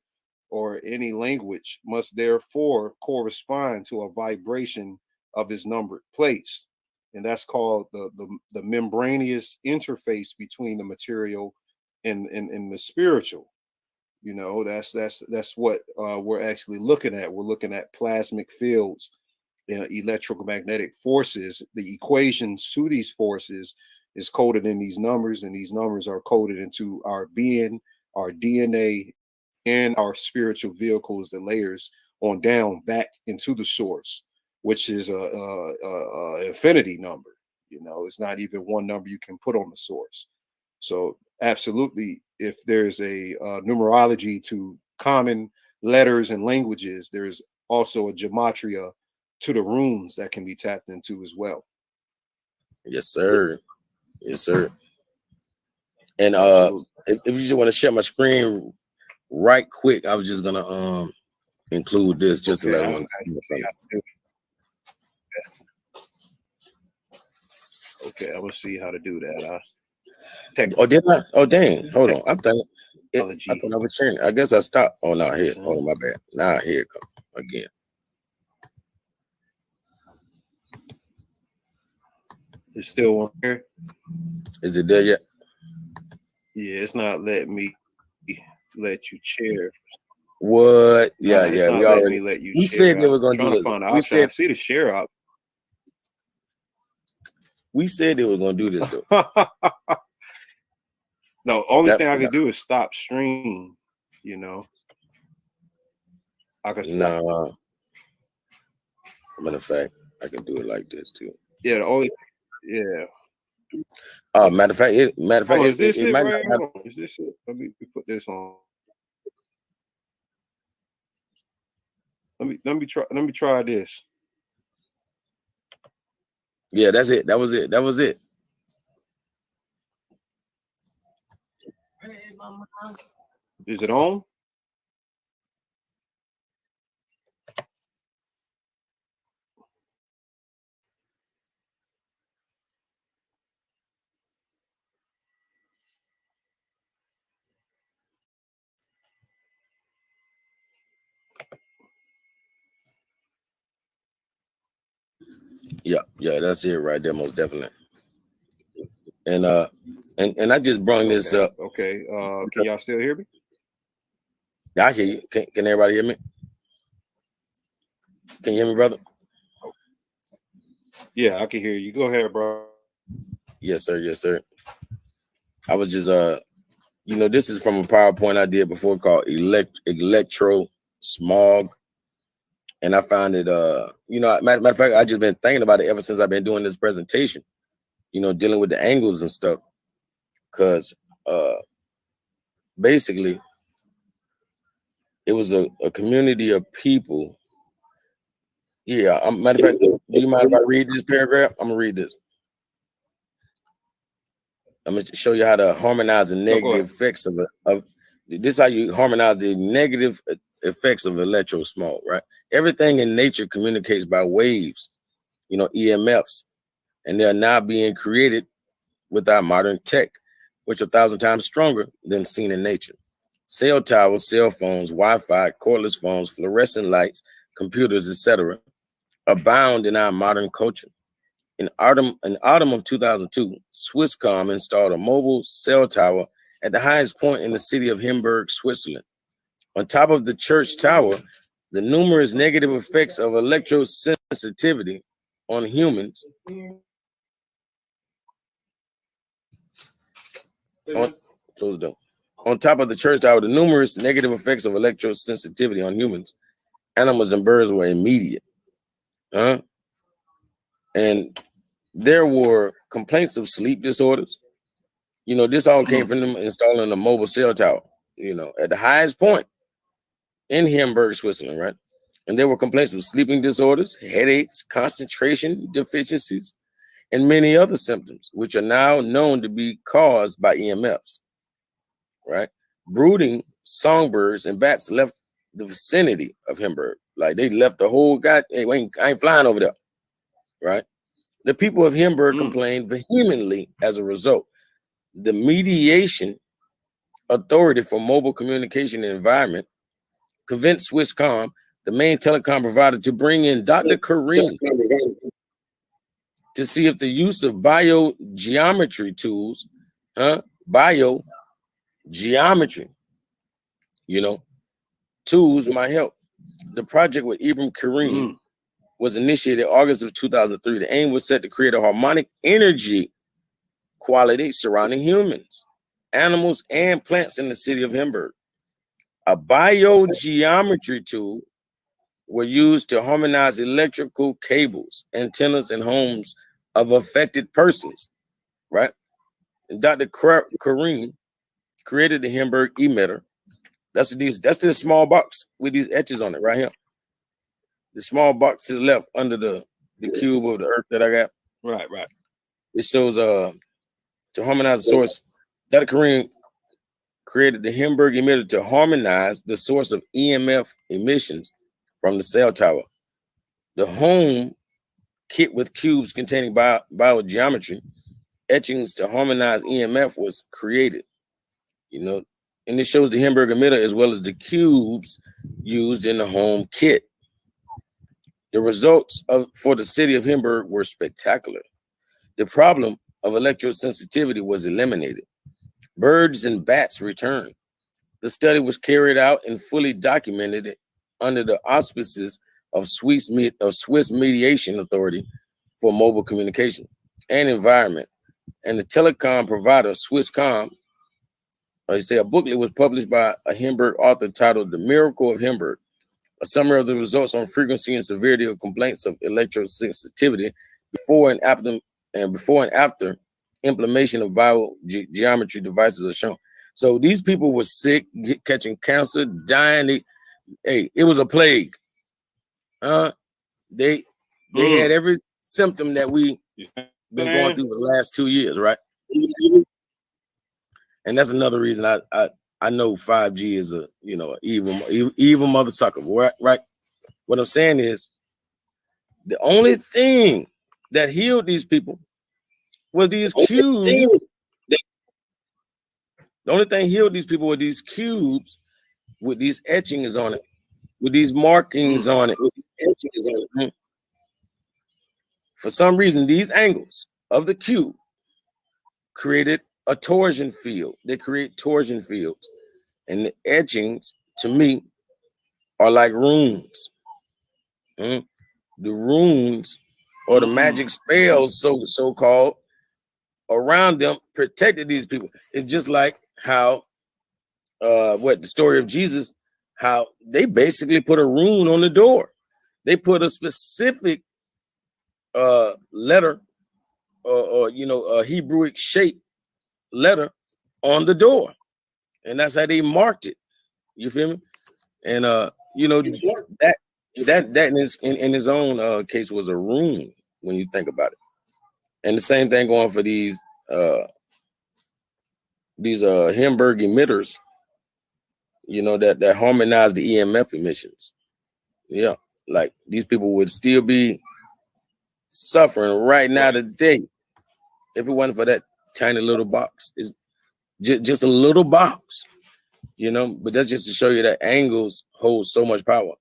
or any language must therefore correspond to a vibration of its numbered place. And that's called the membranous interface between the material and the spiritual. That's what we're actually looking at. We're looking at plasmic fields, electromagnetic forces. The equations to these forces is coded in these numbers, and these numbers are coded into our being, our DNA, and our spiritual vehicles, the layers on down back into the source, which is a infinity number. It's not even one number you can put on the source. So absolutely, if there's a numerology to common letters and languages, there's also a gematria to the runes that can be tapped into as well. Yes, sir. Yes, sir. And if you just want to share my screen right quick, I was just gonna include this just to let everyone see something. Okay, I'm gonna see how to do that. Oh, did I? Oh, dang! Hold on, I'm thinking. I Technology. thought I was sharing. I guess I stopped. Oh no, here. Oh my bad. Now here it comes again. It's still on here. Is it there yet? Yeah, it's not letting me let you share. What? Yeah, It's yeah. not We letting already. me let you We share. said they were gonna trying do to find it. the We option. I said see the share option. we said they were gonna do this though. No, only thing I can do is stop stream. You know, I can. No. Matter of fact, I can do it like this too. Yeah, the only. Yeah. Matter of fact, it is this it might right? not. Is this it? Let me put this on. Let me try this. Yeah, that's it. That was it. That was it. Is it on? Yeah, that's it right there, most definitely. And I just brought this up. Okay. Can y'all still hear me? I hear you. Can everybody hear me? Can you hear me, brother? Yeah, I can hear you. Go ahead, bro. Yes, sir. Yes, sir. I was just this is from a PowerPoint I did before called electro smog. And I found it matter of fact, I just been thinking about it ever since I've been doing this presentation, dealing with the angles and stuff. Cause basically it was a community of people. Yeah, matter of fact, do you mind if I read this paragraph? I'm gonna read this. I'm gonna show you how to harmonize the negative effects of this is how you harmonize the negative effects of electro smog, right? Everything in nature communicates by waves, EMFs, and they are now being created with our modern tech, which are 1,000 times stronger than seen in nature. Cell towers, cell phones, Wi-Fi, cordless phones, fluorescent lights, computers, etc., abound in our modern culture. In autumn of 2002, Swisscom installed a mobile cell tower at the highest point in the city of Hamburg, Switzerland. On top of the church tower, the numerous negative effects of electrosensitivity on humans On top of the church tower, the numerous negative effects of electrosensitivity on humans, animals, and birds were immediate. And there were complaints of sleep disorders. This all came from them installing a mobile cell tower, at the highest point in Hamburg, Switzerland, right? And there were complaints of sleeping disorders, headaches, concentration deficiencies, and many other symptoms, which are now known to be caused by EMFs, right? Brooding songbirds and bats left the vicinity of Hamburg. Like they left the whole hey, I ain't flying over there, right? The people of Hamburg complained vehemently as a result. The Mediation Authority for Mobile Communication and Environment convinced Swisscom, the main telecom provider, to bring in Dr. Kareem to see if the use of biogeometry tools, biogeometry, tools might help. The project with Ibrahim Kareem was initiated August of 2003. The aim was set to create a harmonic energy quality surrounding humans, animals, and plants in the city of Hamburg. A biogeometry tool were used to harmonize electrical cables, antennas, and homes of affected persons, right? And Dr. Kareem created the Hamburg emitter. That's this small box with these etches on it right here. The small box to the left under the cube of the earth that I got. Right. It shows to harmonize the source. Dr. Kareem created the Hindenburg emitter to harmonize the source of EMF emissions from the cell tower. The home kit with cubes containing biogeometry etchings to harmonize EMF was created. And it shows the Hindenburg emitter as well as the cubes used in the home kit. The results for the city of Hindenburg were spectacular. The problem of electrosensitivity was eliminated. Birds and bats returned. The study was carried out and fully documented under the auspices of Swiss Mediation Authority for Mobile Communication and Environment, and the telecom provider Swisscom. A booklet was published by a Hindenburg author titled "The Miracle of Hindenburg," a summary of the results on frequency and severity of complaints of electrosensitivity before and after implementation of biogeometry devices are shown. So these people were sick, catching cancer, dying. It was a plague. They had every symptom that we been going through the last 2 years, right? And that's another reason I know 5G is a evil mother sucker, right? What I'm saying is the only thing that healed these people was these cubes. The only thing healed these people were these cubes with these etchings on it, with these markings on it. For some reason, these angles of the cube created a torsion field. They create torsion fields. And the etchings, to me, are like runes. The runes, or the magic spells, so-called, around them protected these people. It's just like how, the story of Jesus, how they basically put a rune on the door. They put a specific letter, or a Hebrewic shape letter on the door, and that's how they marked it. You feel me? And that in his own case was a rune when you think about it. And the same thing going for these Hindenburg emitters, that harmonize the EMF emissions. Yeah, like these people would still be suffering right now today if it wasn't for that tiny little box. It's just a little box, but that's just to show you that angles hold so much power.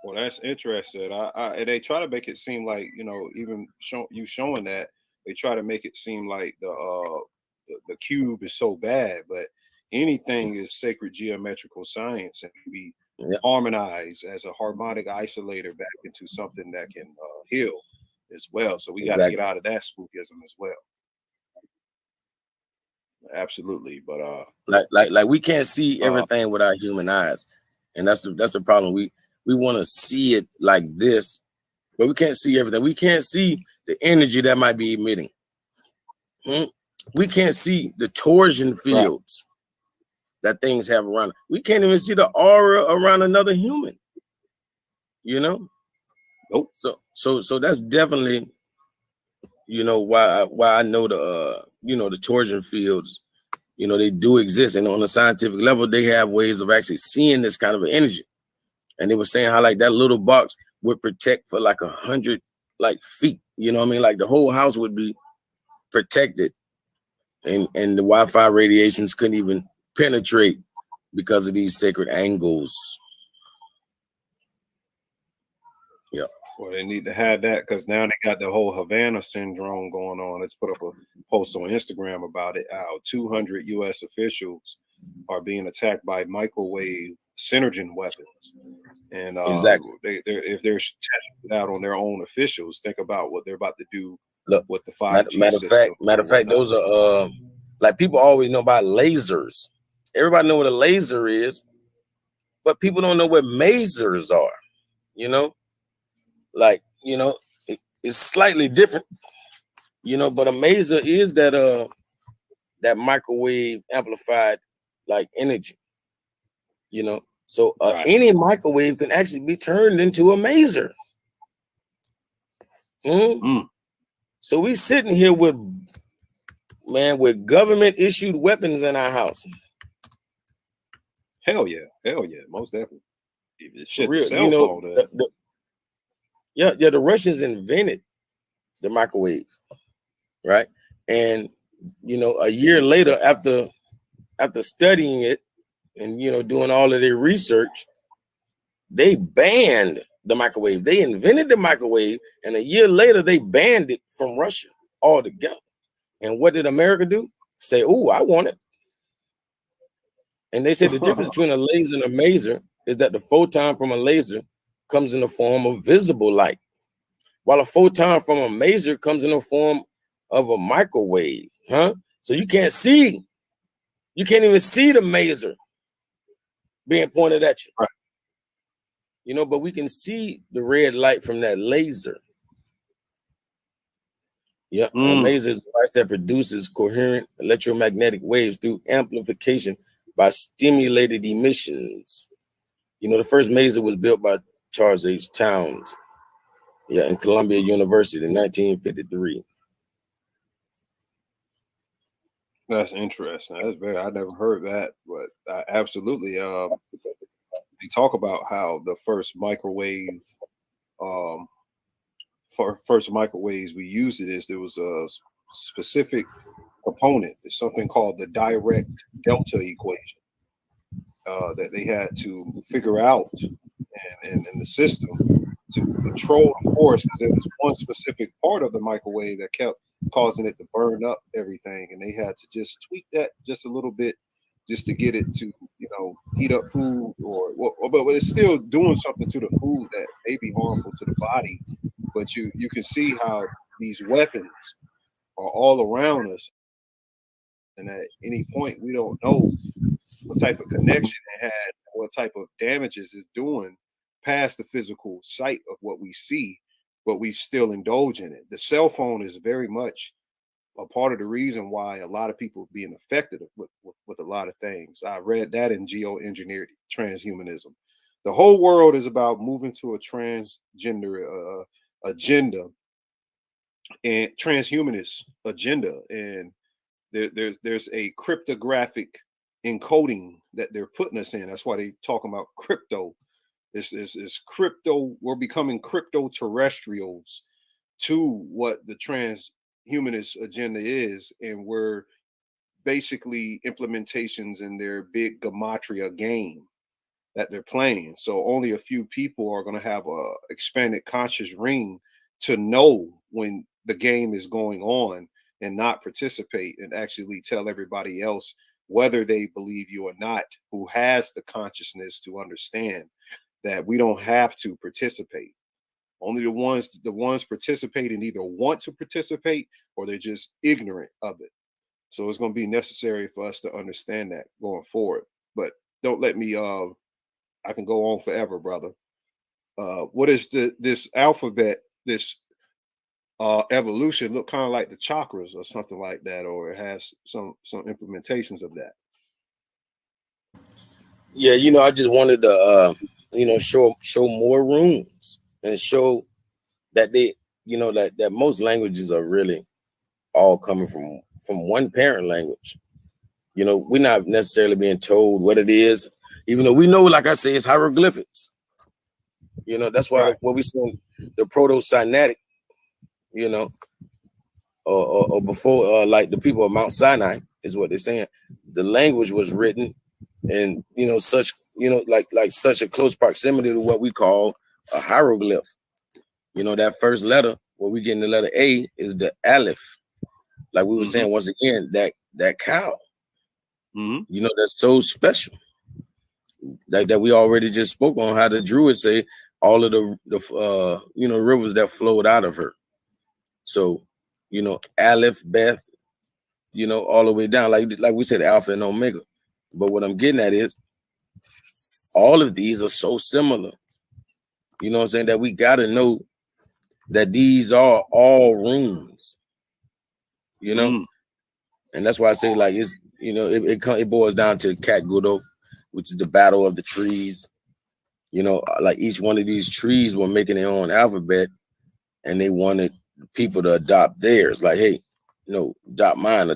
Well, that's interesting. And they try to make it seem like, even showing that, they try to make it seem like the cube is so bad, but anything is sacred geometrical science and can be harmonized as a harmonic isolator back into something that can heal as well. So we got to get out of that spookism as well. Absolutely. But like we can't see everything with our human eyes, and that's the problem. We want to see it like this, but we can't see everything. We can't see the energy that might be emitting. We can't see the torsion fields that things have around. We can't even see the aura around another human. Nope. So that's definitely, why I know the torsion fields, they do exist, and on a scientific level, they have ways of actually seeing this kind of energy. And they were saying how like that little box would protect for like 100 feet. Like the whole house would be protected, and the Wi-Fi radiations couldn't even penetrate because of these sacred angles. Yeah. Well, they need to have that because now they got the whole Havana syndrome going on. Let's put up a post on Instagram about it. How 200 U.S. officials are being attacked by microwave synergen weapons, and exactly. If they're testing it out on their own officials, think about what they're about to do. Look, with the 5G matter of fact, those are like people always know about lasers. Everybody know what a laser is, but people don't know what masers are. It's slightly different, but a maser is that microwave amplified like energy, so any microwave can actually be turned into a maser. So we sitting here with government issued weapons in our house. Hell yeah, most definitely. Shit, real, the cell phone. The Russians invented the microwave, right? And a year later, after studying it and doing all of their research, they banned the microwave. They invented the microwave, and a year later, they banned it from Russia altogether. And what did America do? Say, "Oh, I want it." And they said the difference between a laser and a maser is that the photon from a laser comes in the form of visible light, while a photon from a maser comes in the form of a microwave. So you can't even see the maser being pointed at you. Right. But we can see the red light from that laser. Yeah, a maser is a device that produces coherent electromagnetic waves through amplification by stimulated emissions. The first maser was built by Charles H. Towns, in Columbia University in 1953. That's interesting. I never heard that, but I absolutely. They talk about how the first microwave, first microwaves we used there was a specific component. It's something called the direct delta equation that they had to figure out in the system to control the force, because there was one specific part of the microwave that kept causing it to burn up everything, and they had to just tweak that just a little bit just to get it to heat up food, but it's still doing something to the food that may be harmful to the body. But you can see how these weapons are all around us, and at any point we don't know what type of connection it has, what type of damages it's doing past the physical sight of what we see, but we still indulge in it. The cell phone is very much a part of the reason why a lot of people are being affected with a lot of things. I read that in geoengineered transhumanism. The whole world is about moving to a transgender agenda and transhumanist agenda, and there's a cryptographic encoding that they're putting us in. That's why they talking about crypto. This is crypto. We're becoming crypto terrestrials to what the transhumanist agenda is, and we're basically implementations in their big gematria game that they're playing. So only a few people are going to have a expanded conscious ring to know when the game is going on and not participate, and actually tell everybody else, whether they believe you or not, who has the consciousness to understand that we don't have to participate. Only the ones participating either want to participate or they're just ignorant of it. So it's going to be necessary for us to understand that going forward. But don't let me I can go on forever, brother. What is this alphabet, this evolution look kind of like the chakras or something like that, or it has some implementations of that? Yeah, I just wanted to show more runes and show that they that most languages are really all coming from one parent language. We're not necessarily being told what it is, even though we know, like I say, it's hieroglyphics. That's why what we see the proto-Sinaitic, or before, like the people of Mount Sinai is what they're saying. The language was written in such like such a close proximity to what we call a hieroglyph. That first letter, what we get in the letter A, is the aleph. Like we were saying, once again, that cow, that's so special. That we already just spoke on, how the Druids say all of the rivers that flowed out of her. So, aleph, Beth, all the way down, like we said, Alpha and Omega. But what I'm getting at is all of these are so similar. You know what I'm saying? That we got to know that these are all runes. And that's why I say, like, it's it boils down to Cat-Gudo, which is the battle of the trees. Like each one of these trees were making their own alphabet, and they wanted people to adopt theirs. Like, hey, adopt mine.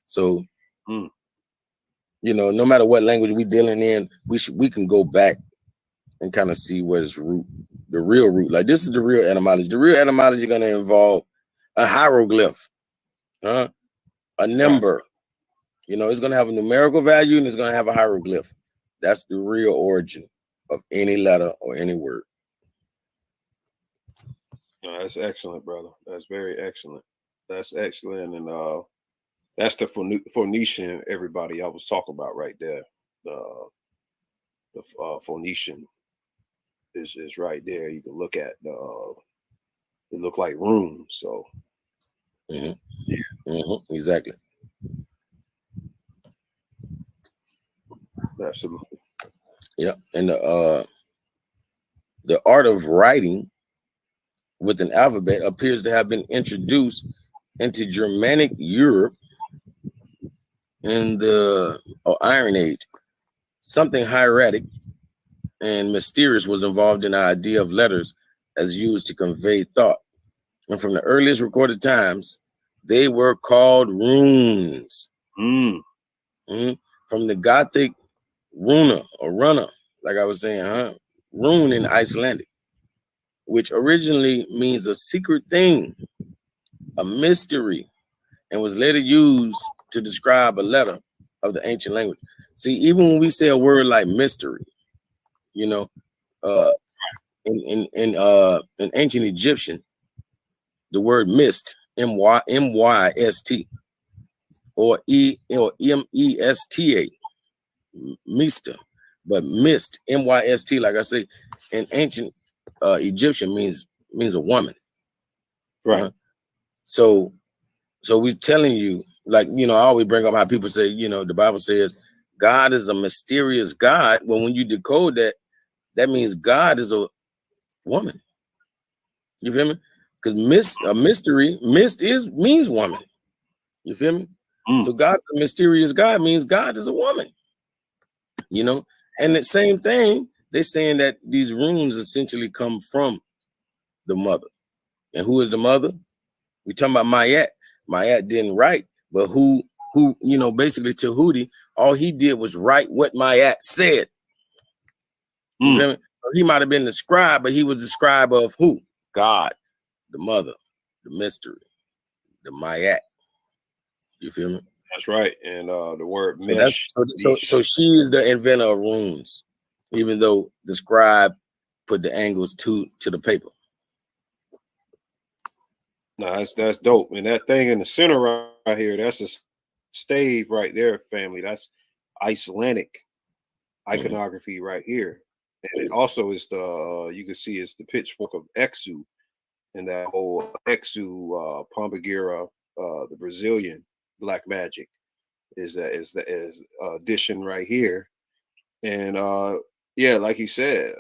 So no matter what language we dealing in, we can go back and kind of see what is the real root. Like, this is the real etymology. The real etymology is going to involve a hieroglyph, a number. It's going to have a numerical value and it's going to have a hieroglyph. That's the real origin of any letter or any word. No, that's excellent, brother. That's very excellent. That's excellent. And that's the Phoenician, everybody I was talking about right there. The Phoenician is right there. You can look at it look like runes. So exactly. Absolutely. Yeah. And the art of writing with an alphabet appears to have been introduced into Germanic Europe in the Iron Age. Something hieratic and mysterious was involved in the idea of letters as used to convey thought. And from the earliest recorded times, they were called runes. From the Gothic runa or runner, like I was saying, rune in Icelandic, which originally means a secret thing, a mystery, and was later used to describe a letter of the ancient language. See, even when we say a word like mystery, in ancient Egyptian, the word mist, M-Y-S-T, or M-E-S-T-A, mista, but mist, M-Y-S-T, like I say, in ancient Egyptian means a woman. Right. So we're telling you, like, I always bring up how people say, the Bible says God is a mysterious God. Well, when you decode that, that means God is a woman. You feel me? Because mist means woman. You feel me? So God's a mysterious God means God is a woman. And the same thing, they're saying that these runes essentially come from the mother. And who is the mother? We talking about Mayat. Mayat didn't write, but who basically Tahuti, all he did was write what Mayat said. You feel me? So he might have been the scribe, but he was the scribe of who? God, the mother, the mystery, the Mayat. You feel me? That's right. And the word mesh. So she is the inventor of runes, even though the scribe put the angles to the paper. No, that's dope. And that thing in the center right here, that's a stave right there, family. That's Icelandic iconography right here. And it also is you can see it's the pitchfork of Exu, and that whole Exu Pombagira, the Brazilian black magic is addition right here. And like he said,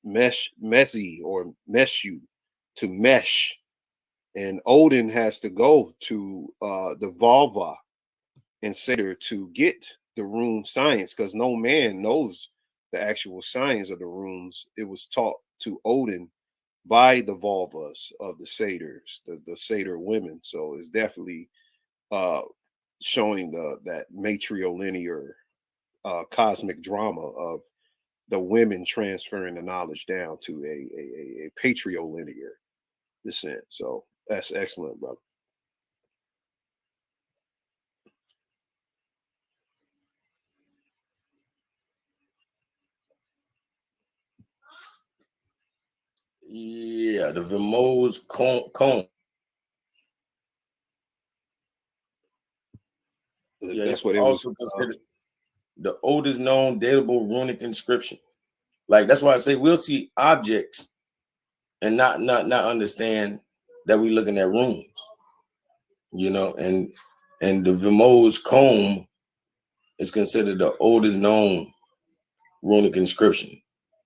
messy or meshu, to mesh. And Odin has to go to the Volva and Seder to get the rune science, because no man knows the actual science of the runes. It was taught to Odin by the Volvas of the Satyrs, the Satyr women. So it's definitely showing that matrilinear cosmic drama of the women transferring the knowledge down to a patrilinear descent. So that's excellent, brother. Yeah, the Vimose cone. Yeah, that's what it also was considered the oldest known datable runic inscription. Like, that's why I say we'll see objects and not understand that we're looking at runes. And the Vimose comb is considered the oldest known runic inscription,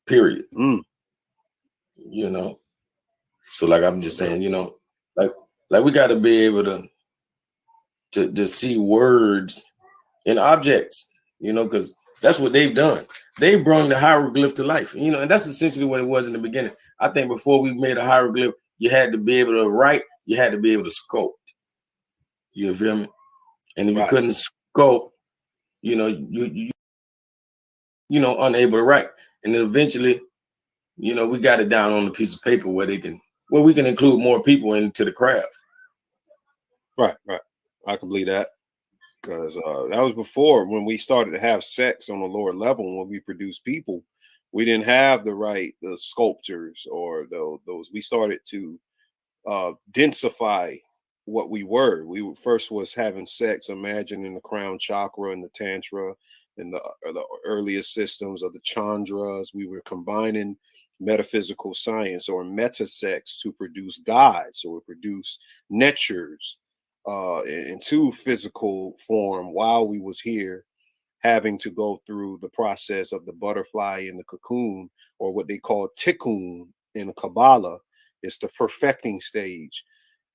period. So like I'm just saying, like we got to be able to see words in objects, because that's what they've done. They brought the hieroglyph to life, and that's essentially what it was in the beginning. I think before we made a hieroglyph, you had to be able to write, you had to be able to sculpt. You feel me? And if you couldn't sculpt, you know, you know, unable to write. And then eventually, you know, we got it down on a piece of paper where we can include more people into the craft. Right. I can believe that. Because that was before when we started to have sex on a lower level. When we produced people, we didn't have the sculptors or those. We started to densify what we were. We first was having sex, imagining the crown chakra and the tantra and the earliest systems of the chandras. We were combining metaphysical science or meta sex to produce gods, so we produce netures into physical form while we was here, having to go through the process of the butterfly in the cocoon, or what they call tikkun in Kabbalah. It's the perfecting stage.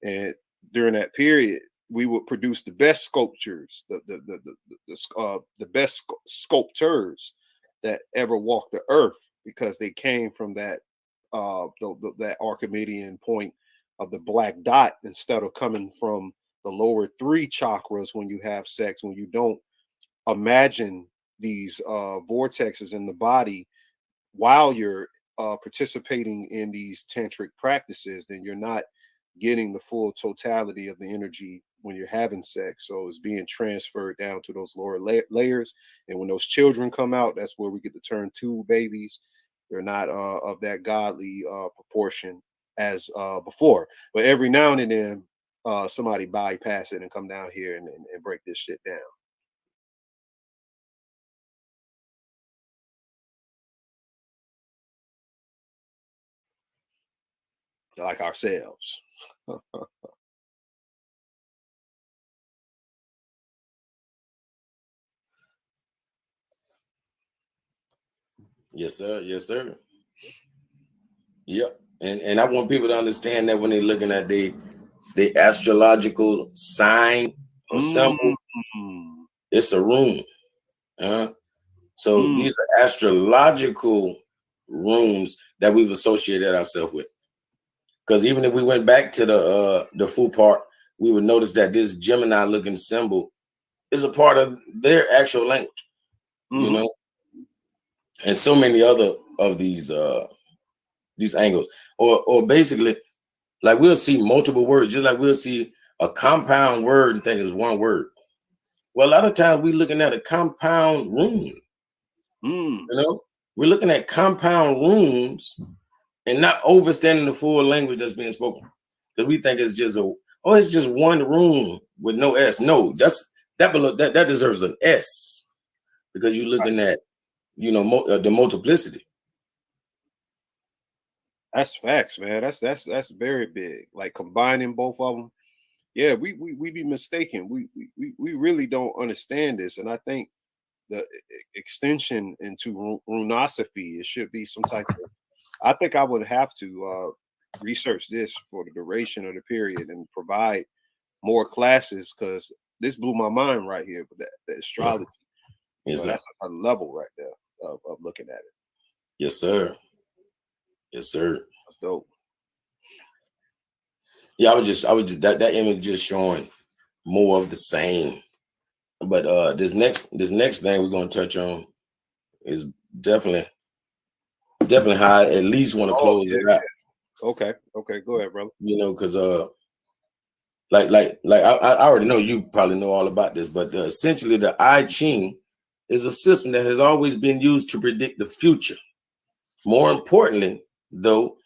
And during that period, we would produce the best sculptures, the best sculptors that ever walked the earth, because they came from that that Archimedean point of the black dot, instead of coming from the lower three chakras when you have sex. When you don't imagine these vortexes in the body while you're participating in these tantric practices, then you're not getting the full totality of the energy when you're having sex. So it's being transferred down to those lower layers. And when those children come out, that's where we get to turn two babies. They're not of that godly proportion as before. But every now and then, somebody bypass it and come down here and break this shit down. Like ourselves. Yes, sir. Yes, sir. Yep. And I want people to understand that when they're looking at the astrological sign or symbol, it's a rune. So these are astrological runes that we've associated ourselves with. Because even if we went back to the full part, we would notice that this Gemini looking symbol is a part of their actual language, you know, and so many other of these angles, or basically, like, we'll see multiple words, just like we'll see a compound word and think it's one word. Well, a lot of times we're looking at a compound rune. You know, we're looking at compound runes and not understanding the full language that's being spoken, because we think it's just it's just one rune with no S. No, that deserves an S, because you're looking at, you know, the multiplicity. That's facts, man. That's very big. Like combining both of them. Yeah, we be mistaken. We really don't understand this, and I think the extension into runosophy, it should be some type of. I think I would have to research this for the duration of the period and provide more classes, because this blew my mind right here. But the astrology, Yes, that's a level right there of looking at it. Yes, sir. Yes, sir. That's dope. Yeah, I was just that image just showing more of the same. But this next thing we're gonna touch on is definitely how I at least want to close it out. Okay, go ahead, brother. You know, because like I already know, you probably know all about this, but essentially the I Ching is a system that has always been used to predict the future. More importantly, though,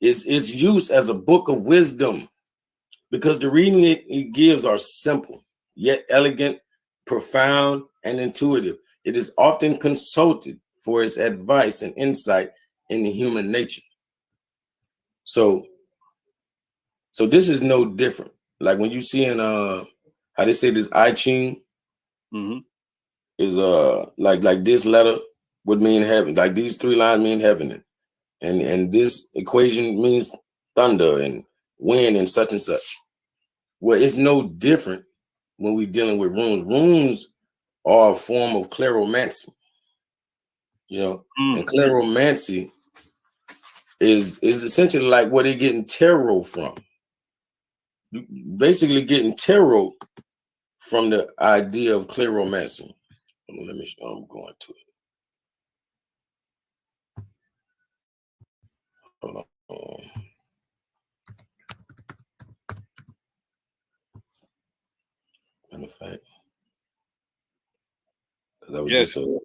is its use as a book of wisdom, because the reading it gives are simple, yet elegant, profound, and intuitive. It is often consulted for its advice and insight into human nature. So this is no different. Like when you see in how they say this I Ching is like this letter would mean heaven, like these three lines mean heaven, and this equation means thunder and wind and such and such. Well, it's no different when we're dealing with runes. Runes are a form of clairomancy, you know, and clairomancy is essentially like where they're getting tarot from. Basically getting tarot from the idea of cleromancy. Let me. I'm going to it. Hold on. Matter of fact, that was just a.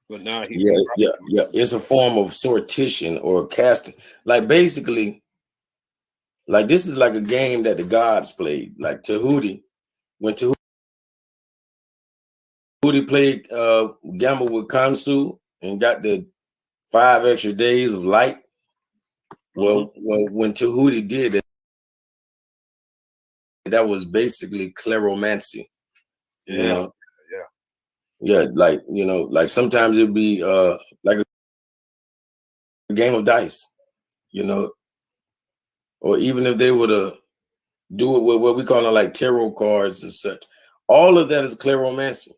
But now yeah. It's a form of sortition or casting. Like basically, like this is like a game that the gods played. Like Tahuti, when Tahuti played gamble with Kansu and got the 5 extra days of light. Well, when Tahuti did it, that was basically cleromancy. Yeah. You know? Yeah, like, you know, like sometimes it'd be like a game of dice, you know, or even if they were to do it with what we call it like tarot cards and such, all of that is cleromancy.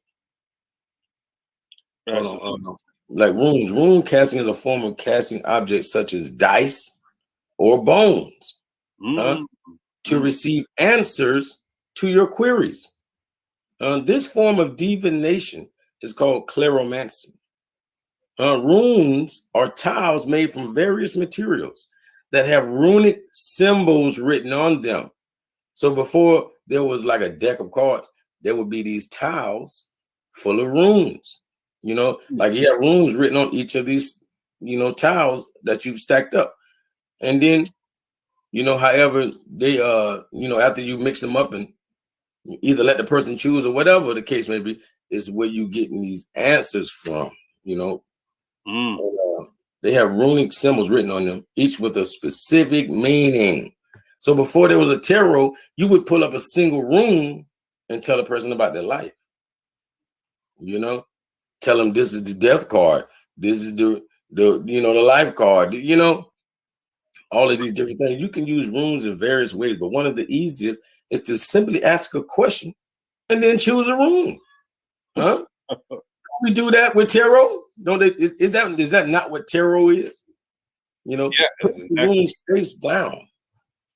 Like runes. Rune casting is a form of casting objects such as dice or bones to receive answers to your queries. This form of divination is called cleromancy. Runes are tiles made from various materials that have runic symbols written on them. So before there was like a deck of cards, there would be these tiles full of runes. You know, like you have runes written on each of these, you know, tiles that you've stacked up. And then, you know, however they, you know, after you mix them up and either let the person choose or whatever the case may be, is where you getting these answers from, you know. They have runic symbols written on them, each with a specific meaning. So before there was a tarot, you would pull up a single rune and tell a person about their life. You know, tell them this is the death card, this is the you know, the life card, you know, all of these different things. You can use runes in various ways, but one of the easiest is to simply ask a question and then choose a rune. Huh? We do that with tarot? Don't they, is that not what tarot is? You know, place the runes face down.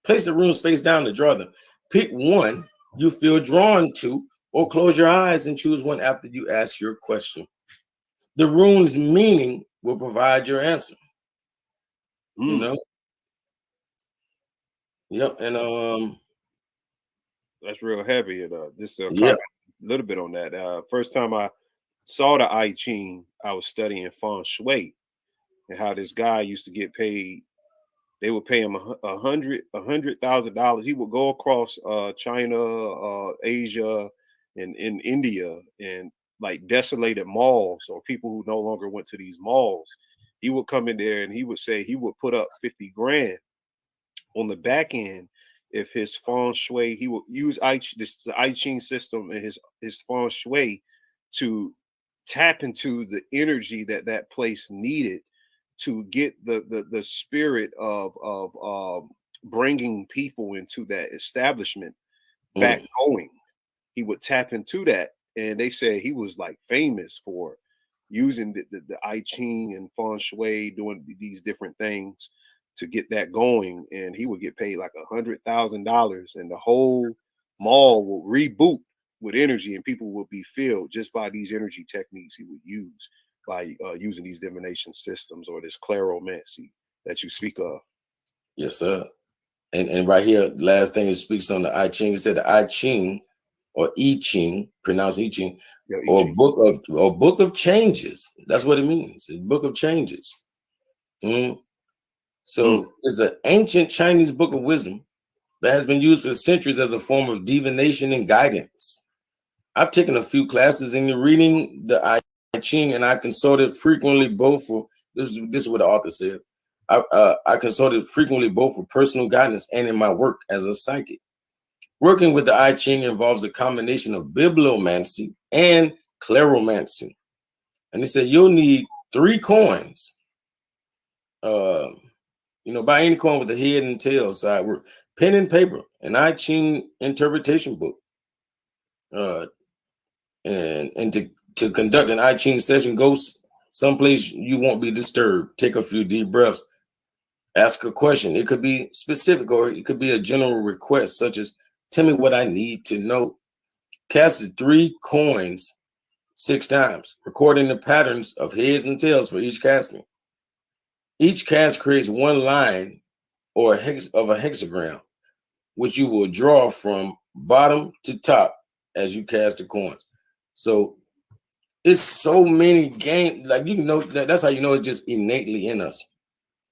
Place the runes face down to draw them. Pick one you feel drawn to, or close your eyes and choose one after you ask your question. The rune's meaning will provide your answer. You know? Yep, and that's real heavy. And just a little bit on that. First time I saw the I Ching, I was studying feng shui and how this guy used to get paid. They would pay him $100,000. He would go across China, Asia, and in India, and like desolated malls or people who no longer went to these malls. He would come in there and he would say he would put up 50 grand on the back end if his feng shui, he would use the I Ching system and his feng shui to tap into the energy that that place needed to get the spirit of bringing people into that establishment back going. He would tap into that, and they said he was like famous for using the I Ching and feng shui, doing these different things to get that going, and he would get paid like $100,000, and the whole mall will reboot with energy, and people will be filled just by these energy techniques he would use by using these divination systems or this cleromancy that you speak of. Yes, sir. And right here, last thing it speaks on the I Ching. It said the I Ching or I Ching, pronounced I Ching, or book of changes. That's what it means. It's book of changes. So it's an ancient Chinese book of wisdom that has been used for centuries as a form of divination and guidance. I've taken a few classes in reading the I Ching, and I consulted frequently both for this is what the author said. I consulted frequently both for personal guidance and in my work as a psychic. Working with the I Ching involves a combination of bibliomancy and cleromancy. And they said you'll need 3 coins. You know, buy any coin with the head and tail side, pen and paper, an I Ching interpretation book, and to To conduct an I Ching session, go someplace you won't be disturbed. Take a few deep breaths. Ask a question. It could be specific or it could be a general request, such as, tell me what I need to know. Cast 3 coins 6 times, recording the patterns of heads and tails for each casting. Each cast creates one line or a hexagram, which you will draw from bottom to top as you cast the coins. So it's so many games, like you know that's how you know it's just innately in us.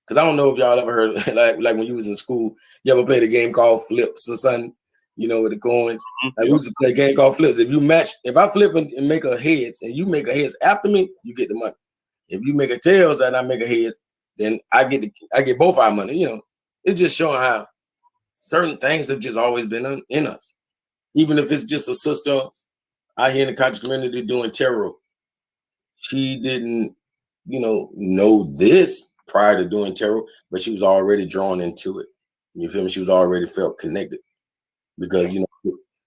Because I don't know if y'all ever heard like when you was in school, you ever played a game called Flips or something, you know, with the coins. I used to play a game called Flips. If I flip and make a heads and you make a heads after me, you get the money. If you make a tails and I make a heads, then I get both our money. You know, it's just showing how certain things have just always been in us. Even if it's just a sister out here in the conscious community doing tarot, she didn't, know this prior to doing tarot, but she was already drawn into it. You feel me? She was already felt connected because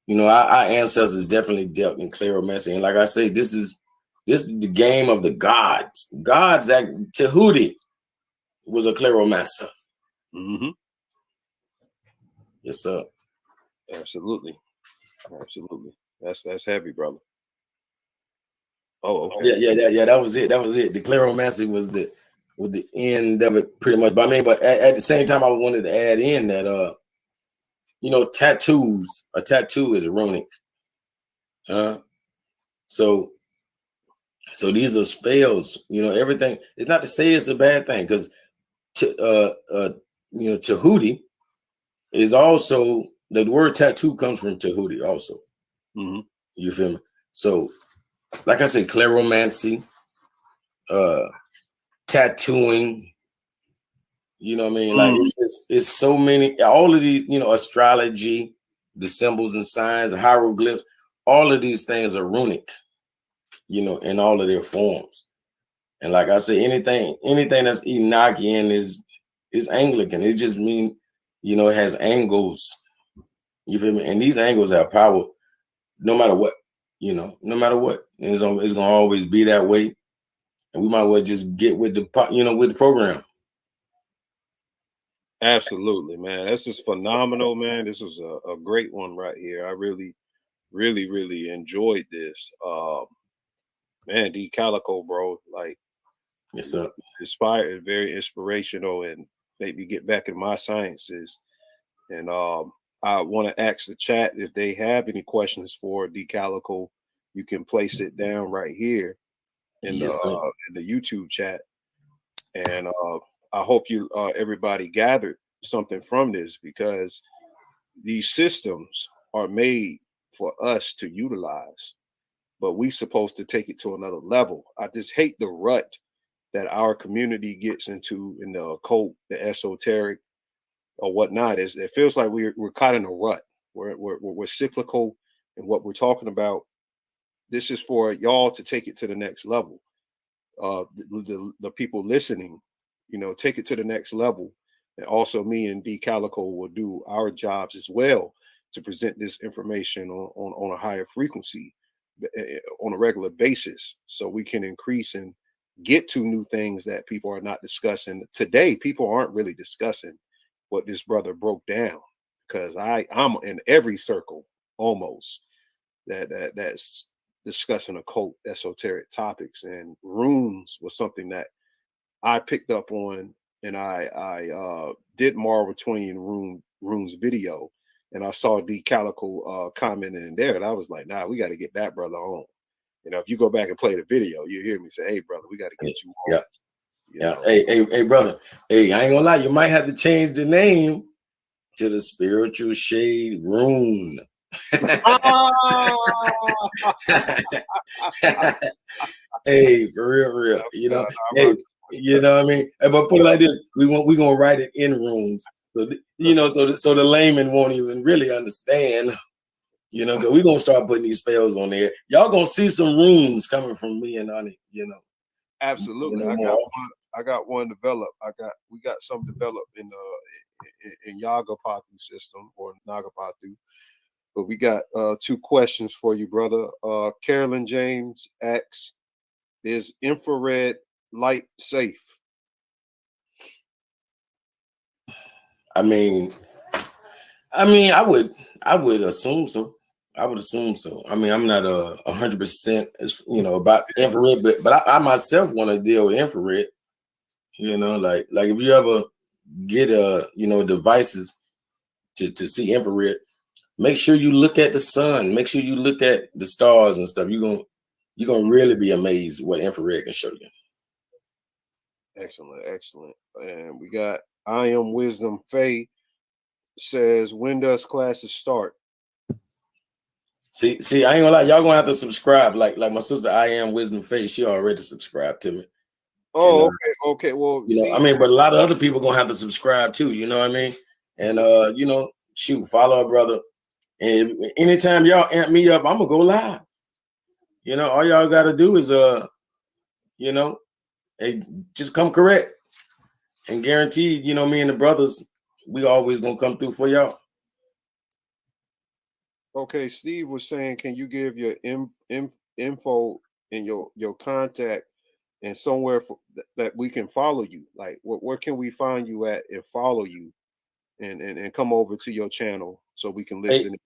our ancestors definitely dealt in cleromancy, and like I say, this is the game of the gods. Gods act. Tahuti was a cleromancer. Mm-hmm. Yes, sir. Absolutely. That's heavy, brother. Oh, okay. Yeah. That was it. The cleromancy was the end of it, pretty much. But I mean, at the same time, I wanted to add in that tattoos. A tattoo is runic. So these are spells. Everything. It's not to say it's a bad thing, because Tahuti is also, the word tattoo comes from Tahuti also. Mm-hmm. You feel me? So, like I said, cleromancy, tattooing. You know what I mean? Like it's so many. All of these, astrology, the symbols and signs, hieroglyphs. All of these things are runic. In all of their forms. And like I say, anything that's Enochian is Anglican. It just means, it has angles. You feel me? And these angles have power no matter what, no matter what. And it's gonna always be that way. And we might well just get with the program. Absolutely, man. This is phenomenal, man. This was a great one right here. I really, really, really enjoyed this. Man, D Calico, bro, like, yes, sir. Inspired, very inspirational, and made me get back in my sciences. And I want to ask the chat if they have any questions for D Calico. You can place it down right here in the YouTube chat. And I hope everybody gathered something from this, because these systems are made for us to utilize, but we're supposed to take it to another level. I just hate the rut that our community gets into in the occult, the esoteric, or whatnot. It feels like we're caught in a rut. We're cyclical in what we're talking about. This is for y'all to take it to the next level. The people listening, take it to the next level. And also me and D Calico will do our jobs as well to present this information on a higher frequency on a regular basis, so we can increase and get to new things that people are not discussing. Today, people aren't really discussing what this brother broke down, because I'm in every circle almost that's discussing occult esoteric topics, and runes was something that I picked up on, and I did Marvel Twin runes video, and I saw D Calico commenting in there, and I was like, nah, we got to get that brother on. If you go back and play the video, you hear me say, hey brother, we got to get you on. Yeah. Hey brother. Hey, I ain't gonna lie, you might have to change the name to the Spiritual Shade Rune. Hey, for real. Hey, you know what I mean? But put it like this: we're gonna write it in runes, so so the layman won't even really understand. Because we're gonna start putting these spells on there. Y'all gonna see some runes coming from me and Ani. Absolutely. I got one developed. We got some developed in Yagapathu system, or Nagapathu. But we got two questions for you, brother. Carolyn James asks, is infrared light safe? I mean, I would assume so. I would assume so. I mean, I'm not 100%, about infrared, but I myself want to deal with infrared. Like if you ever get devices to see infrared, make sure you look at the sun. Make sure you look at the stars and stuff. You're gonna really be amazed what infrared can show you. Excellent, excellent. And we got I Am Wisdom Faye says, when does classes start? See, I ain't gonna lie, y'all gonna have to subscribe. Like my sister, I Am Wisdom Faith, she already subscribed to me. Oh, okay. Well, but a lot of other people gonna have to subscribe too. You know what I mean? And shoot, follow a brother. And anytime y'all amp me up, I'm gonna go live. All y'all gotta do is hey, just come correct and guaranteed. Me and the brothers, we always gonna come through for y'all. Okay, Steve was saying, can you give your info and your contact and somewhere that we can follow you? Like, where can we find you at and follow you, and come over to your channel so we can listen?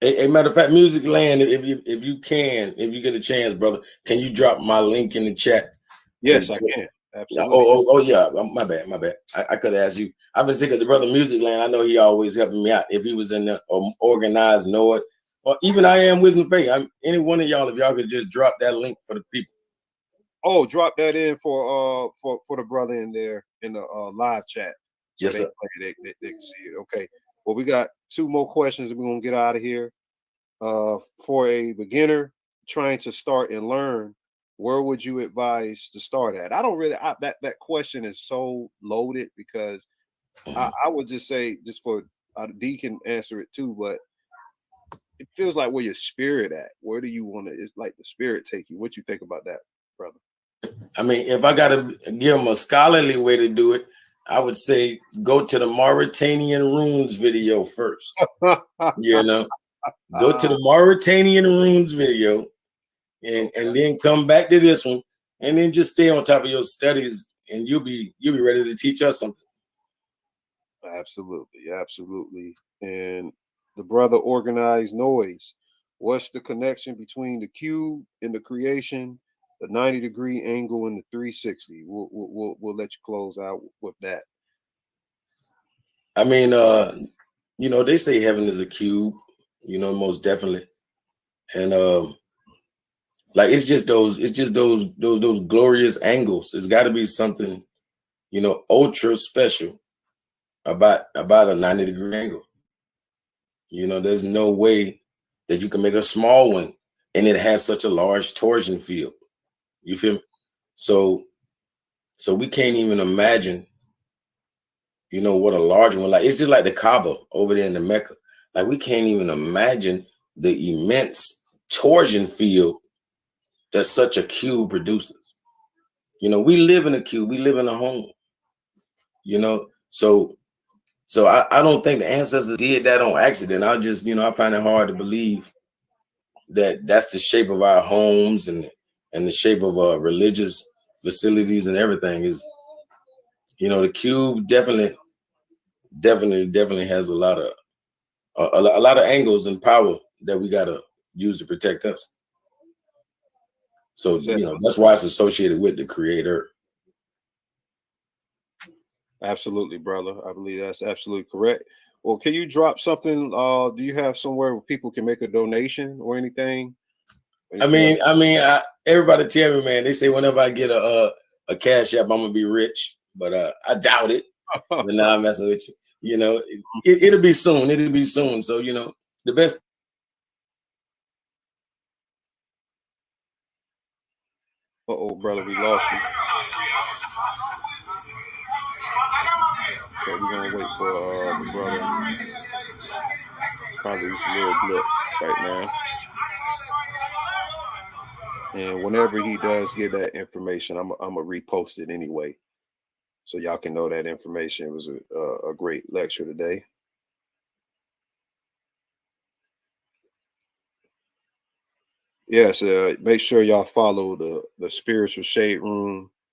A matter of fact, Music Land, if you get a chance, brother, can you drop my link in the chat? Yes, I can. Absolutely. Oh yeah, my bad. I could have asked you. I've been sick of the brother Music Land. I know he always helping me out. If he was in the organized, know it, or even I Am Wisdom Faith. Any one of y'all, if y'all could just drop that link for the people. Oh, drop that in for the brother in there in the live chat. So yes, sir. They can see it. Okay. Well, we got two more questions. We're gonna get out of here. For a beginner trying to start and learn, where would you advise to start at? I don't really that question is so loaded because I would just say, just for D can answer it too, but it feels like where your spirit at. Where do you want to? It's like the spirit take you. What you think about that, brother? I mean, if I gotta give them a scholarly way to do it, I would say go to the Mauritanian Runes video first. Go to the Mauritanian Runes video. And then come back to this one, and then just stay on top of your studies, and you'll be ready to teach us something. Absolutely. And the brother Organized Noise, what's the connection between the cube and the creation, the 90-degree angle and the 360? We'll let you close out with that. I mean, they say heaven is a cube, most definitely, and it's just those glorious angles. It's got to be something, ultra special about a 90-degree angle. There's no way that you can make a small one and it has such a large torsion field. You feel me? So we can't even imagine, what a large one, like it's just like the Kaaba over there in the Mecca. Like we can't even imagine the immense torsion field that such a cube produces. We live in a cube, we live in a home, so I don't think the ancestors did that on accident. I find it hard to believe that that's the shape of our homes and the shape of our religious facilities and everything is, the cube definitely has a lot of angles and power that we got to use to protect us. So, that's why it's associated with the creator. Absolutely, brother. I believe that's absolutely correct. Well, can you drop something? Do you have somewhere where people can make a donation or anything? Everybody tell me, man, they say whenever I get a cash app, I'm gonna be rich, but I doubt it. But now I'm messing with you. It'll be soon. It'll be soon. So, the best. Brother, we lost you. Okay, we're gonna wait for the brother. Probably just a little blip right now. And whenever he does get that information, I'm gonna repost it anyway, so y'all can know that information. It was a great lecture today. Yes, make sure y'all follow the spiritual shade room